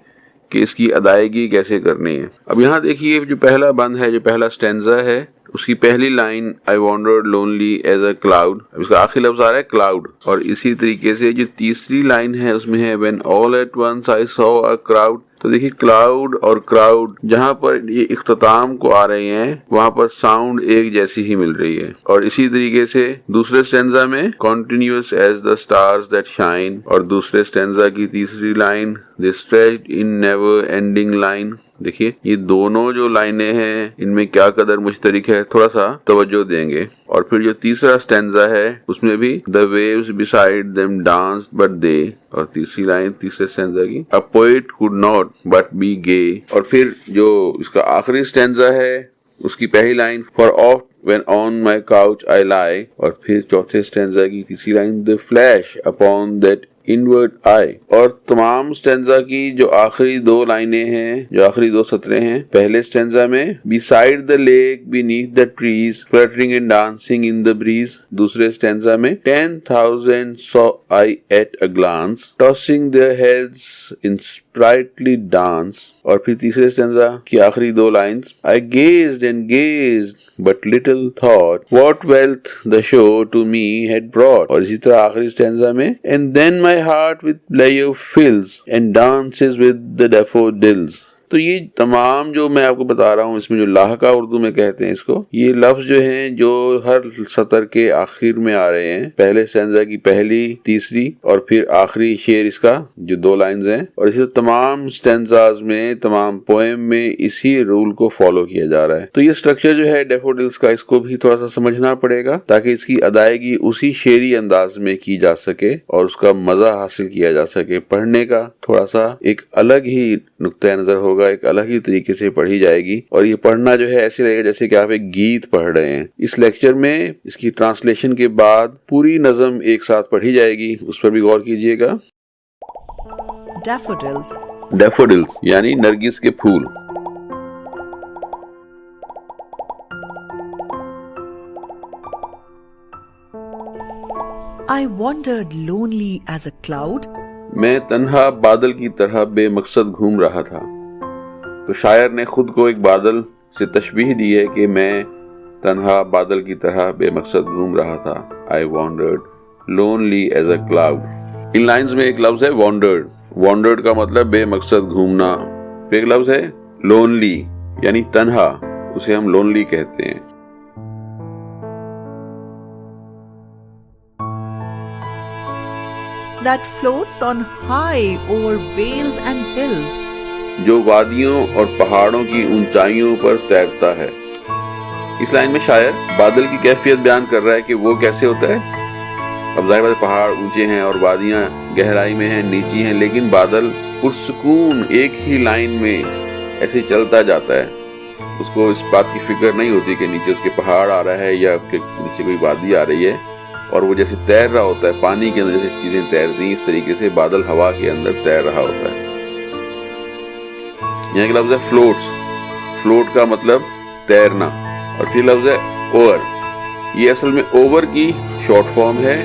کہ اس کی ادائیگی کیسے کرنی ہے۔ اب یہاں دیکھیے جو پہلا بند ہے، جو پہلا سٹینزا ہے، اس کی پہلی line I wandered lonely as a cloud، اب اس کا آخری لفظ آ رہا ہے cloud، اور اسی طریقے سے جو تیسری لائن ہے اس میں ہے when all at once I saw a crowd۔ تو دیکھیے کلاؤڈ اور کراؤڈ جہاں پر یہ اختتام کو آ رہے ہیں وہاں پر ساؤنڈ ایک جیسی ہی مل رہی ہے، اور اسی طریقے سے دوسرے سٹینزا میں continuous as the stars that shine، اور دوسرے سٹینزا کی تیسری line they stretched in never ending line۔ دیکھیے یہ دونوں جو لائنیں ہیں ان میں کیا قدر مشترک ہے، تھوڑا سا توجہ دیں گے۔ اور پھر جو تیسرا سٹینزا ہے اس میں بھی the waves beside them danced but they، اور تیسری لائن تیسرے سٹینزا کی a poet could not but be gay۔ اور پھر جو اس کا آخری سٹینزا ہے اس کی پہلی line for oft when on my couch I lie، اور پھر چوتھے سٹینزا کی تیسری line the flash upon that inward eye. اور تمام اسٹینزا کی جو آخری 2 لائنیں ہیں، جو آخری 2 سطریں ہیں پہلے اسٹینزا میں، beside the lake beneath the trees fluttering and dancing in the breeze، دوسرے اسٹینزا میں 10,000 saw I at a glance tossing their heads in sprightly dance. اور پھر تیسرے اسٹینزا کی آخری 2 lines, I gazed and gazed but little thought what wealth the show to me had brought. اور اسی طرح آخری اسٹینزا میں and then my heart with pleasure fills and dances with the daffodils. تو یہ تمام جو میں آپ کو بتا رہا ہوں، اس میں جو لاحقہ اردو میں کہتے ہیں اس کو، یہ لفظ جو ہیں جو ہر سطر کے آخر میں آ رہے ہیں، پہلے اسٹینزا کی پہلی، تیسری اور پھر آخری شعر اس کا جو 2 لائنز ہیں. اور اسی طرح تمام اسٹینزاز میں، تمام پوئم میں اسی رول کو فالو کیا جا رہا ہے. تو یہ سٹرکچر جو ہے ڈیفوڈلز کا، اس کو بھی تھوڑا سا سمجھنا پڑے گا تاکہ اس کی ادائیگی اسی شعری انداز میں کی جا سکے اور اس کا مزہ حاصل کیا جا سکے. پڑھنے کا تھوڑا سا ایک الگ ہی نقطہ نظر ہوگا، ایک الگ ہی طریقے سے پڑھی جائے گی، اور یہ پڑھنا جو ہے ایسے لگے گا جیسے کہ آپ ایک گیت پڑھ رہے ہیں. اس لیکچر میں اس کی ٹرانسلیشن کے بعد پوری نظم ایک ساتھ پڑھی جائے گی، اس پر بھی غور کیجئے گا. ڈیفوڈلز یعنی نرگس کے پھول. I wandered lonely as a cloud. میں تنہا بادل کی طرح بے مقصد گھوم رہا تھا. تو شاعر نے خود کو ایک بادل سے تشبیہ دی ہے کہ میں تنہا بادل کی طرح بے مقصد گھوم رہا تھا. I wandered lonely as a cloud. In lines میں ایک لفظ ہے wandered. wandered کا مطلب بے مقصد گھومنا. پھر ایک لفظ ہے lonely یعنی تنہا، اسے ہم lonely کہتے ہیں. That floats on high over vales and hills. جو وادیوں اور پہاڑوں کی اونچائیوں پر تیرتا ہے. اس لائن میں شاعر بادل کی کیفیت بیان کر رہا ہے کہ وہ کیسے ہوتا ہے. اب ظاہر بات پہاڑ اونچے ہیں اور وادیاں گہرائی میں ہیں، نیچی ہیں، لیکن بادل پرسکون ایک ہی لائن میں ایسے چلتا جاتا ہے. اس کو اس بات کی فکر نہیں ہوتی کہ نیچے اس کے پہاڑ آ رہا ہے یا نیچے کوئی وادی آ رہی ہے، اور وہ جیسے تیر رہا ہوتا ہے پانی کے اندر جیسے چیزیں تیرتی ہیں، اس طریقے سے بادل ہوا کے اندر تیر رہا ہوتا ہے. یہاں کا لفظ ہے فلوٹس. فلوٹ کا مطلب تیرنا. اور پھر لفظ ہے اوور. یہ اصل میں اوور کی شارٹ فارم ہے.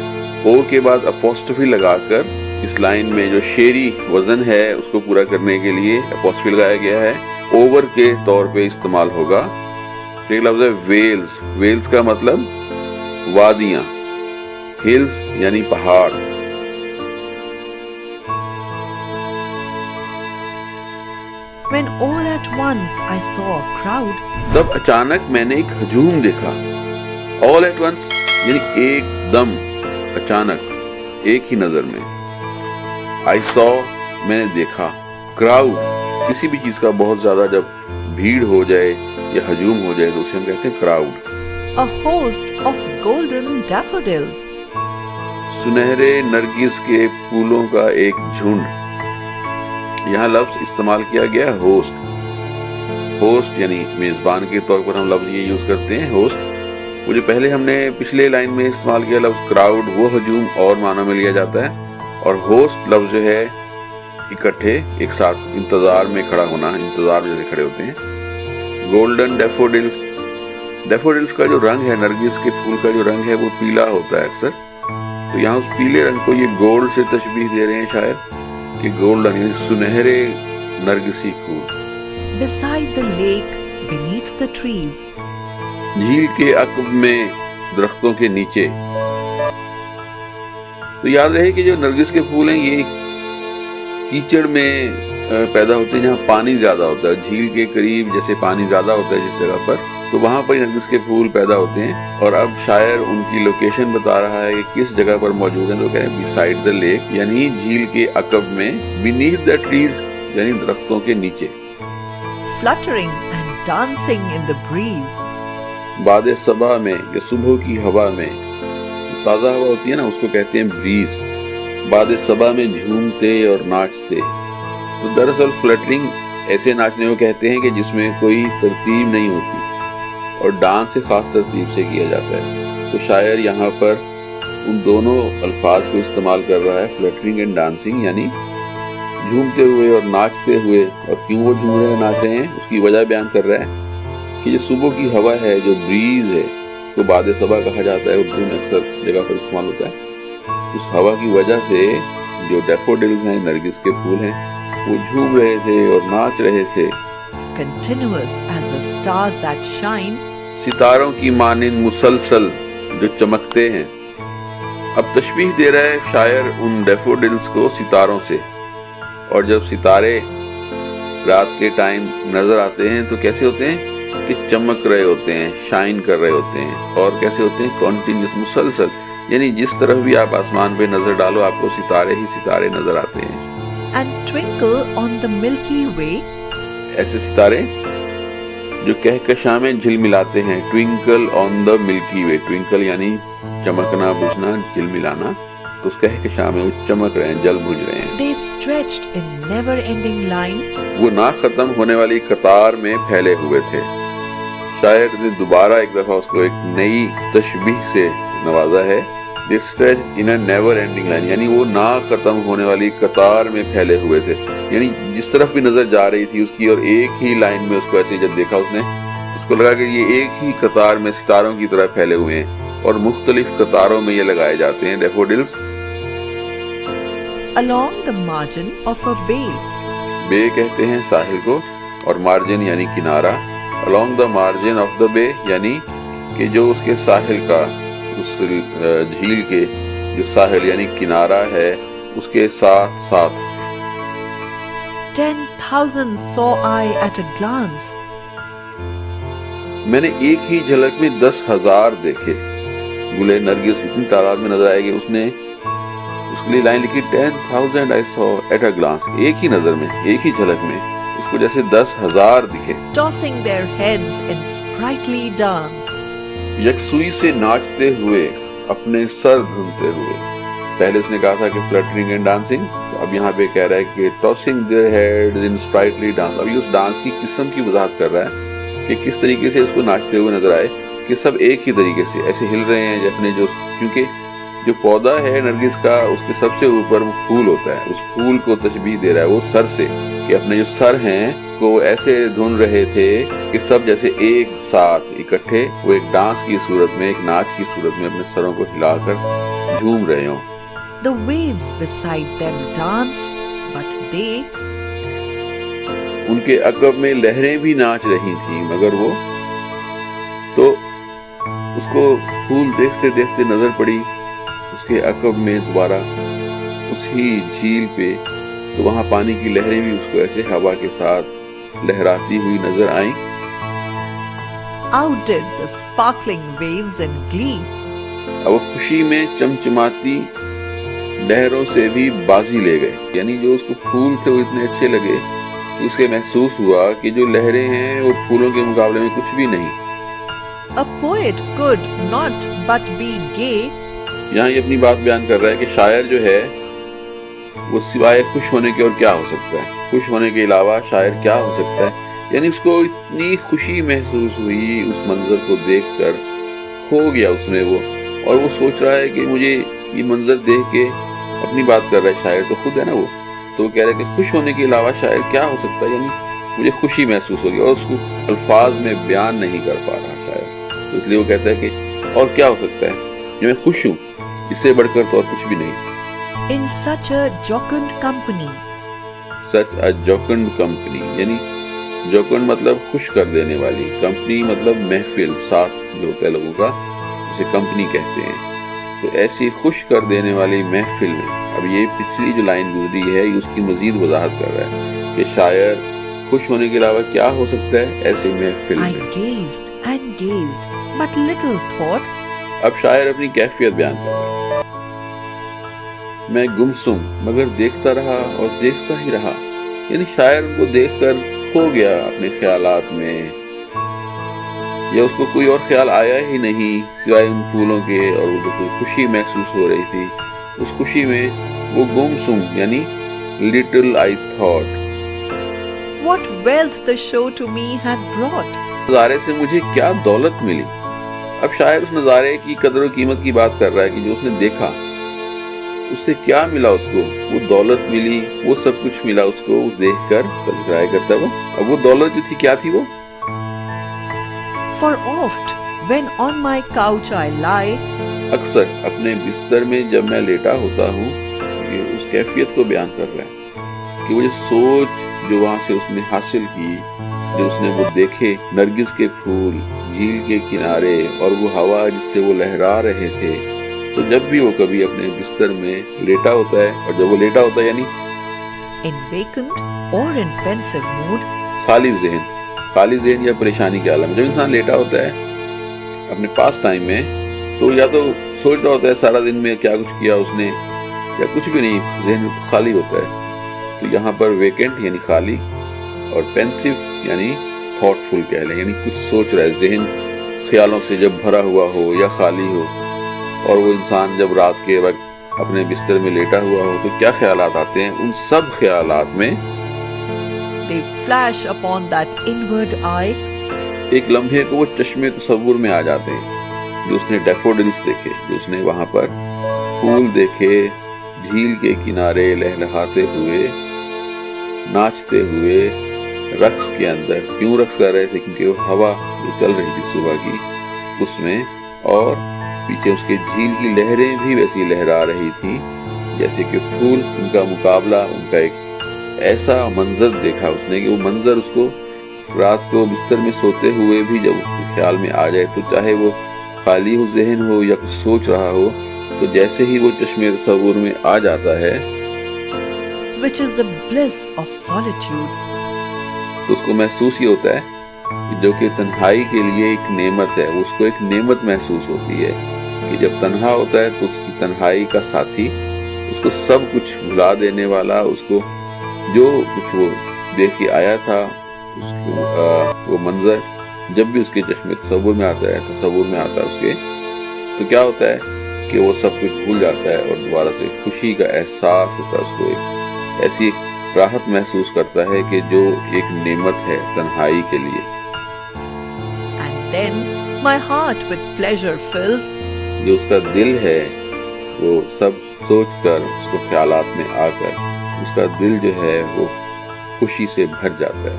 او کے بعد اپوسٹفی لگا کر اس لائن میں جو شعری وزن ہے اس کو پورا کرنے کے لیے اپوسٹفی لگایا گیا ہے. اوور کے طور پہ استعمال ہوگا. پھر لفظ ہے ویلز. ویلز کا مطلب وادیاں. ہلز یعنی پہاڑ. When all at once I saw a crowd. تب اچانک میں نے ایک ہجوم دیکھا. all at once یعنی ایک دم، اچانک، ایک ہی نظر میں. I saw میں نے دیکھا. crowd کسی بھی چیز کا بہت زیادہ جب بھیڑ ہو جائے یا ہجوم ہو جائے تو اسے ہم کہتے ہیں crowd. A host of golden daffodils. سنہرے نرگس کے پھولوں کا ایک جھنڈ. یہاں لفظ استعمال کیا گیا ہوسٹ. ہوسٹ یعنی میزبان کے طور پر ہم لفظ یہ یوز کرتے ہیں ہوسٹ. وہ جو پہلے ہم نے پچھلے لائن میں استعمال کیا لفظ کراؤڈ، وہ ہجوم اور معنی میں لیا جاتا ہے. اور ہوسٹ لفظ جو ہے اکٹھے ایک ساتھ انتظار میں کھڑا ہونا، انتظار میں جیسے کھڑے ہوتے ہیں. گولڈن ڈیفوڈلز. ڈیفوڈلز کا جو رنگ ہے، نرگس کے پھول کا جو رنگ ہے وہ پیلا ہوتا ہے اکثر. تو یہاں اس پیلے رنگ کو یہ گولڈ سے تشبیہ دے رہے ہیں شاعر کہ گولڈن یعنی سنہرے نرگسی پھول. Beside the lake, beneath the trees. جھیل کے عقب میں، درختوں کے نیچے. تو یاد رہے کہ جو نرگس کے پھول ہیں یہ کیچڑ میں پیدا ہوتے ہیں جہاں پانی زیادہ ہوتا ہے. جھیل کے قریب جیسے پانی زیادہ ہوتا ہے جس جگہ پر، تو وہاں پر نرگس کے پھول پیدا ہوتے ہیں. اور اب شاعر ان کی لوکیشن بتا رہا ہے کہ کس جگہ پر موجود ہیں. تو کہہ رہے ہیں beside the lake یعنی جھیل کے عقب میں، beneath the trees یعنی درختوں کے نیچے. Fluttering and dancing in the breeze. باد صبا میں یا صبح کی ہوا میں، تازہ ہوا ہوتی ہے نا، اس کو کہتے ہیں بریز. باد صبا میں جھومتے اور ناچتے. تو دراصل فلٹرنگ ایسے ناچنے کو کہتے ہیں کہ جس میں کوئی ترتیب نہیں ہوتی، اور ڈانس سے خاص ترتیب سے کیا جاتا ہے. تو شاعر یہاں پر ان دونوں الفاظ کو استعمال کر رہا ہے، فلٹرنگ اینڈ ڈانسنگ، یعنی جھومتے ہوئے اور ناچتے ہوئے. اور کیوں وہ جھوم رہے ہیں ناچ رہے ہیں اس کی وجہ بیان کر رہا ہے کہ جو صبح کی ہوا ہے، جو بریز ہے، اس کو باد صبا کہا جاتا ہے، اردو میں اکثر جگہ پر استعمال ہوتا ہے. اس ہوا کی وجہ سے جو ڈیفوڈلز ہیں، نرگس کے پھول ہیں، وہ جھوم رہے تھے اور ناچ رہے تھے. Continuous as the stars that shine, ستاروں کی مانند مسلسل جو چمکتے ہیں. اب تشبیہ دے رہا ہے شاعر ان ڈیفوڈلز کو ستاروں سے. اور جب ستارے رات کے ٹائم نظر آتے ہیں تو کیسے ہوتے ہیں کہ چمک رہے ہوتے ہیں، شائن کر رہے ہوتے ہیں. اور کیسے ہوتے ہیں؟ کنٹینیوس، مسلسل. یعنی جس طرف بھی آپ آسمان پہ نظر ڈالو آپ کو ستارے ہی ستارے نظر آتے ہیں. and twinkle on the Milky Way, ایسے ستارے جو کہکشاں میں جھلملاتے ہیں. ٹوئنکل آن دا ملکی وے. ٹوئنکل یعنی چمکنا، بجھنا، جھلملانا. تو اس کہکشاں میں وہ چمک رہے ہیں، جل بجھ رہے ہیں. they stretched in never-ending line, وہ نہ ختم ہونے والی قطار میں پھیلے ہوئے تھے. شاعر نے دوبارہ ایک دفعہ اس کو ایک نئی تشبیہ سے نوازا ہے. they stretched in a never-ending line، یعنی وہ نہ ختم ہونے والی قطار میں پھیلے ہوئے تھے. یعنی جس طرف بھی نظر جا رہی تھی اس کی، اور ایک ہی لائن میں اس کو ایسے جب دیکھا اس نے، اس کو لگا کہ یہ ایک ہی قطار میں ستاروں کی طرح پھیلے ہوئے ہیں. اور مختلف قطاروں میں یہ لگائے جاتے ہیں ڈیفوڈلز. along the margin of a bay, بے کہتے ہیں ساحل کو، اور مارجن یعنی کنارہ. along the margin of the bay یعنی کہ جو اس کے ساحل کا، اس جھیل کے جو ساحل یعنی کنارہ ہے اس کے ساتھ ساتھ. 10,000 saw I at a glance, میں نے ایک ہی جھلک میں 10,000 دیکھے. گلے نرگس اتنی تعداد میں نظر آئے گی. اس نے اس کے لیے لائن لکھی 10,000 I saw at a glance. ایک ہی نظر میں، ایک ہی جھلک میں اس کو جیسے 10,000 دکھے. tossing their heads in sprightly dance. یکسوئی سے ناچتے ہوئے، اپنے سر دھنتے ہوئے. پہلے اس نے کہا تھا کہ فلٹرنگ اینڈ ڈانسنگ، تو اب یہاں پہ کہہ رہا ہے کہ tossing their heads in sprightly dance. ابھی اس ڈانس کی قسم کی وضاحت کر رہا ہے کہ کس طریقے سے اس کو ناچتے ہوئے نظر آئے، کہ سب ایک ہی طریقے سے ایسے ہل رہے ہیں اپنے کیونکہ جو پودا ہے نرگس کا اس کے سب سے اوپر وہ پھول ہوتا ہے. اس پھول کو تشبیہ دے رہا ہے وہ سر سے، کہ اپنے جو سر ہیں کو وہ ایسے دھن رہے تھے کہ سب جیسے ایک ساتھ اکٹھے وہ ایک ڈانس کی صورت میں، ایک ناچ کی صورت میں اپنے سروں کو ہلا کر جھوم رہے ہوں. The waves beside them danced, but they, ان کے عقب میں لہریں بھی ناچ رہی تھیں، مگر وہ تو اس کو پھول دیکھتے دیکھتے نظر پڑی اس کے عقب میں دوبارہ اسی جھیل پہ. تو وہاں پانی کی لہریں بھی اس کو ایسے ہوا کے ساتھ لہراتی ہوئی نظر آئیں. outdid the sparkling waves in glee. اب وہ خوشی میں چمچماتی لہروں سے بھی بازی لے گئے. یعنی جو اس کو پھول تھے وہ اتنے اچھے لگے کہ اس کے محسوس ہوا کہ جو لہریں ہیں وہ پھولوں کے مقابلے میں کچھ بھی نہیں. A poet could not but be gay. یہاں یہ اپنی بات بیان کر رہا ہے کہ شاعر جو ہے وہ سوائے خوش ہونے کے اور کیا ہو سکتا ہے. خوش ہونے کے علاوہ شاعر کیا ہو سکتا ہے. یعنی اس کو اتنی خوشی محسوس ہوئی اس منظر کو دیکھ کر، کھو گیا اس میں وہ. اور وہ سوچ رہا ہے کہ مجھے یہ منظر دیکھ کے، اپنی بات کر رہا ہے شاعر تو خود ہے نا وہ، تو وہ کہہ رہا ہے کہ خوش ہونے کے علاوہ شاعر کیا ہو سکتا ہے. یعنی مجھے خوشی محسوس ہوگی اور اس کو الفاظ میں بیان نہیں کر پا رہا شاعر. تو اس لیے وہ کہتا ہے کہ اور کیا ہو سکتا ہے جو میں خوش ہوں، اس سے بڑھ کر تو اور کچھ بھی نہیں. In such a jocund company. Such a jocund company, یعنی جوکنڈ مطلب خوش کر دینے والی، کمپنی مطلب محفل، ساتھ جو ہوتا ہے لوگوں کا، اسے کمپنی کہتے ہیں. تو ایسی خوش کر دینے والی محفل میں، اب یہ پچھلی جو لائن گزری ہے اس کی مزید وضاحت کر رہا ہے کہ شاعر خوش ہونے کے علاوہ کیا ہو سکتا ہے ایسی محفل I میں. gazed and gazed, but little thought. اب شاعر اپنی کیفیت بیان کر رہا ہے. میں گمسم مگر دیکھتا رہا اور دیکھتا ہی رہا. یعنی شاعر کو دیکھ کر کھو گیا اپنے خیالات میں، یا اس کو کوئی اور خیال آیا ہی نہیں سوائے ان پھولوں کے، اور وہ کوئی خوشی محسوس ہو رہی تھی. اس خوشی میں وہ گمسم یعنی little I thought. What wealth the show to me had brought. نظارے سے مجھے کیا دولت ملی. اب شاعر اس نظارے کی قدر و قیمت کی بات کر رہا ہے کہ جو اس نے دیکھا اس سے کیا ملا اس کو. وہ دولت ملی, وہ سب کچھ ملا اس کو اس دیکھ کر ٹرائی کرتا وہ. اب وہ دولت جو تھی کیا تھی وہ؟ For oft, when on my couch I lie, اکثر اپنے بستر میں جب میں لیٹا ہوتا ہوں. یہ اس کیفیت کو بیان کر رہا ہے کہ وہ جو سوچ جو وہاں سے اس نے حاصل کی, جو اس نے وہ دیکھے نرگس کے پھول جھیل کے کنارے اور وہ ہوا جس سے وہ لہرا رہے تھے. تو جب بھی وہ کبھی اپنے بستر میں لیٹا ہوتا ہے, اور جب وہ لیٹا ہوتا ہے یعنی in vacant or in pensive mood, خالی ذہن یا پریشانی کے عالم, جب انسان لیٹا ہوتا ہے اپنے پاس ٹائم میں تو یا تو سوچ رہا ہوتا ہے سارا دن میں کیا کچھ کیا اس نے, یا کچھ بھی نہیں, ذہن خالی ہوتا ہے. تو یہاں پر ویکنٹ یعنی خالی, اور پینسو یعنی تھاٹ فل کہہ لیں, یعنی کچھ سوچ رہا ہے, ذہن خیالوں سے جب بھرا ہوا ہو یا خالی ہو. اور وہ انسان جب رات کے وقت اپنے بستر میں لیٹا ہوا ہو تو کیا خیالات آتے ہیں؟ ان سب خیالات میں they flash upon that inward eye, ایک لمحے کو وہ چشمے تصور میں آ جاتے ہیں. جو اس نے ڈیفوڈلز دیکھے, جو اس نے وہاں پر پھول دیکھے جھیل کے کنارے لہلہاتے ہوئے, ناچتے ہوئے رقص کے اندر. کیوں رقص کر رہے تھے؟ کیونکہ وہ ہوا جو چل رہی تھی صبح کی اس میں, اور پیچھے اس کے جھیل کی لہریں بھی ویسی لہرا رہی تھی جیسے کہ پھول. ان کا مقابلہ, ان کا ایک ایسا منظر دیکھا اس نے کہ وہ منظر اس کو رات کو بستر میں سوتے ہوئے بھی جب اس کے خیال میں آ جائے تو چاہے وہ خالی ہو ذہن ہو یا کچھ سوچ رہا ہو, تو جیسے ہی وہ چشمے تصور میں آ جاتا ہے which is the bliss of solitude, تو اس کو محسوس ہی ہوتا ہے کہ جو کہ تنہائی کے لیے ایک نعمت ہے. وہ اس کو ایک نعمت محسوس ہوتی ہے کہ جب تنہا ہوتا ہے تو اس کی تنہائی کا ساتھی, اس کو سب کچھ بھلا دینے والا, اس کو جو کچھ وہ دیکھ کے آیا تھا اس کو وہ منظر جب بھی اس کے چشمے تصور میں آتا ہے اس کے, تو کیا ہوتا ہے کہ وہ سب کچھ بھول جاتا ہے اور دوبارہ سے خوشی کا احساس ہوتا ہے. اس کو ایک ایسی راحت محسوس کرتا ہے کہ جو ایک نعمت ہے تنہائی کے لیے. and then my heart with pleasure fills, جو اس کا دل ہے وہ سب سوچ کر, اس کو خیالات میں آ کر اس کا دل جو ہے وہ خوشی سے بھر جاتا ہے.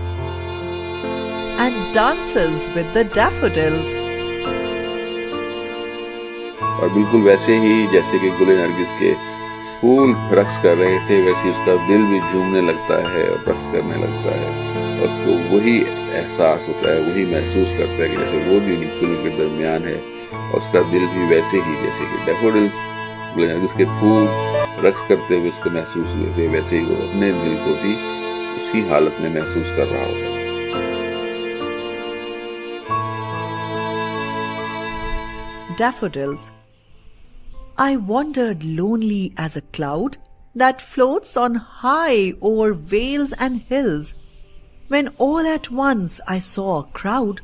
and dances with the daffodils, اور بالکل ویسے ہی جیسے کہ گل نرگس کے پھول رقص کر رہے تھے ویسے اس کا دل بھی جھومنے لگتا ہے اور رقص کرنے لگتا ہے, اور اس کو وہی احساس ہوتا ہے, وہی محسوس کرتا ہے کہ جیسے وہ بھی پھولوں کے درمیان ہے, اور اس کا دل بھی ویسے ہی جیسے کہ ڈیفوڈلز گل نرگس کے پھول رقص کرتے ہوئے اس کو محسوس ہوئے تھے, ویسے ہی وہ اپنے دل کو بھی اسی حالت میں محسوس کر رہا ہوتا ہے. daffodils. I wandered lonely as a cloud that floats on high over vales and hills, when all at once I saw a crowd,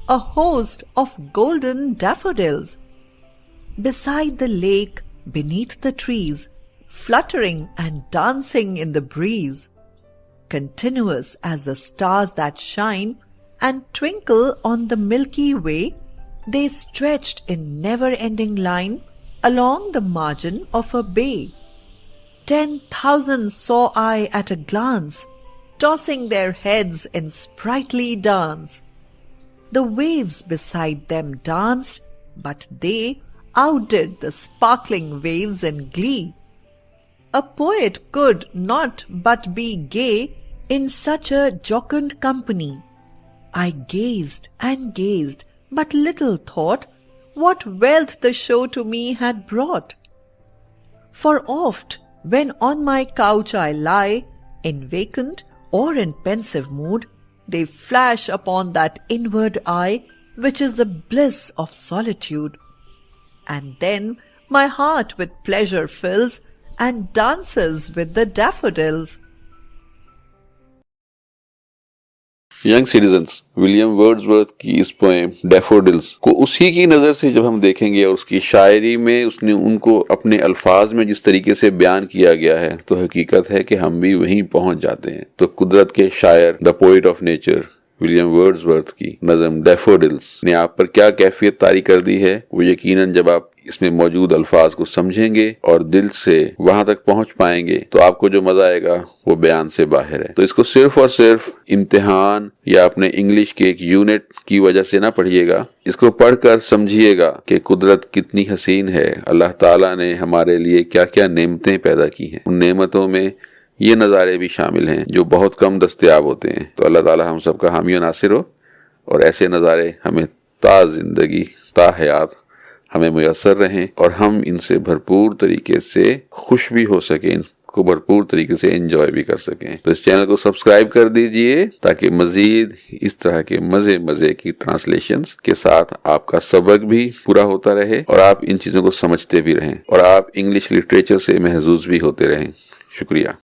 a host of golden daffodils, beside the lake, beneath the trees, fluttering and dancing in the breeze, continuous as the stars that shine and twinkle on the Milky Way. They stretched in never-ending line along the margin of a bay. 10,000 saw I at a glance, tossing their heads in sprightly dance. The waves beside them danced, but they outdid the sparkling waves in glee. A poet could not but be gay in such a jocund company. I gazed and gazed, but little thought what wealth the show to me had brought. For oft, when on my couch I lie, in vacant or in pensive mood, they flash upon that inward eye, which is the bliss of solitude. And then my heart with pleasure fills, and dances with the daffodils. Young citizens William Wordsworth کی اس poem ڈیفوڈلز کو اسی کی نظر سے جب ہم دیکھیں گے اور اس کی شاعری میں اس نے ان کو اپنے الفاظ میں جس طریقے سے بیان کیا گیا ہے تو حقیقت ہے کہ ہم بھی وہیں پہنچ جاتے ہیں. تو قدرت کے شاعر دا poet of nature William Wordsworth کی نظم ڈیفوڈلز نے آپ پر کیا کیفیت طاری کر دی ہے، وہ یقیناً جب آپ اس میں موجود الفاظ کو سمجھیں گے اور دل سے وہاں تک پہنچ پائیں گے تو آپ کو جو مزہ آئے گا وہ بیان سے باہر ہے۔ تو اس کو صرف اور صرف امتحان یا اپنے انگلش کے ایک یونٹ کی وجہ سے نہ پڑھیے گا، اس کو پڑھ کر سمجھیے گا کہ قدرت کتنی حسین ہے، اللہ تعالیٰ نے ہمارے لیے کیا کیا نعمتیں پیدا کی ہیں، ان نعمتوں میں یہ نظارے بھی شامل ہیں جو بہت کم دستیاب ہوتے ہیں۔ تو اللہ تعالیٰ ہم سب کا حامی و ناصر ہو، اور ایسے نظارے ہمیں تا زندگی تا حیات ہمیں میسر رہیں، اور ہم ان سے بھرپور طریقے سے خوش بھی ہو سکیں، ان کو بھرپور طریقے سے انجوائے بھی کر سکیں۔ تو اس چینل کو سبسکرائب کر دیجئے تاکہ مزید اس طرح کے مزے کی ٹرانسلیشنز کے ساتھ آپ کا سبق بھی پورا ہوتا رہے اور آپ ان چیزوں کو سمجھتے بھی رہیں اور آپ انگلش لٹریچر سے محظوظ بھی ہوتے رہیں۔ شکریہ۔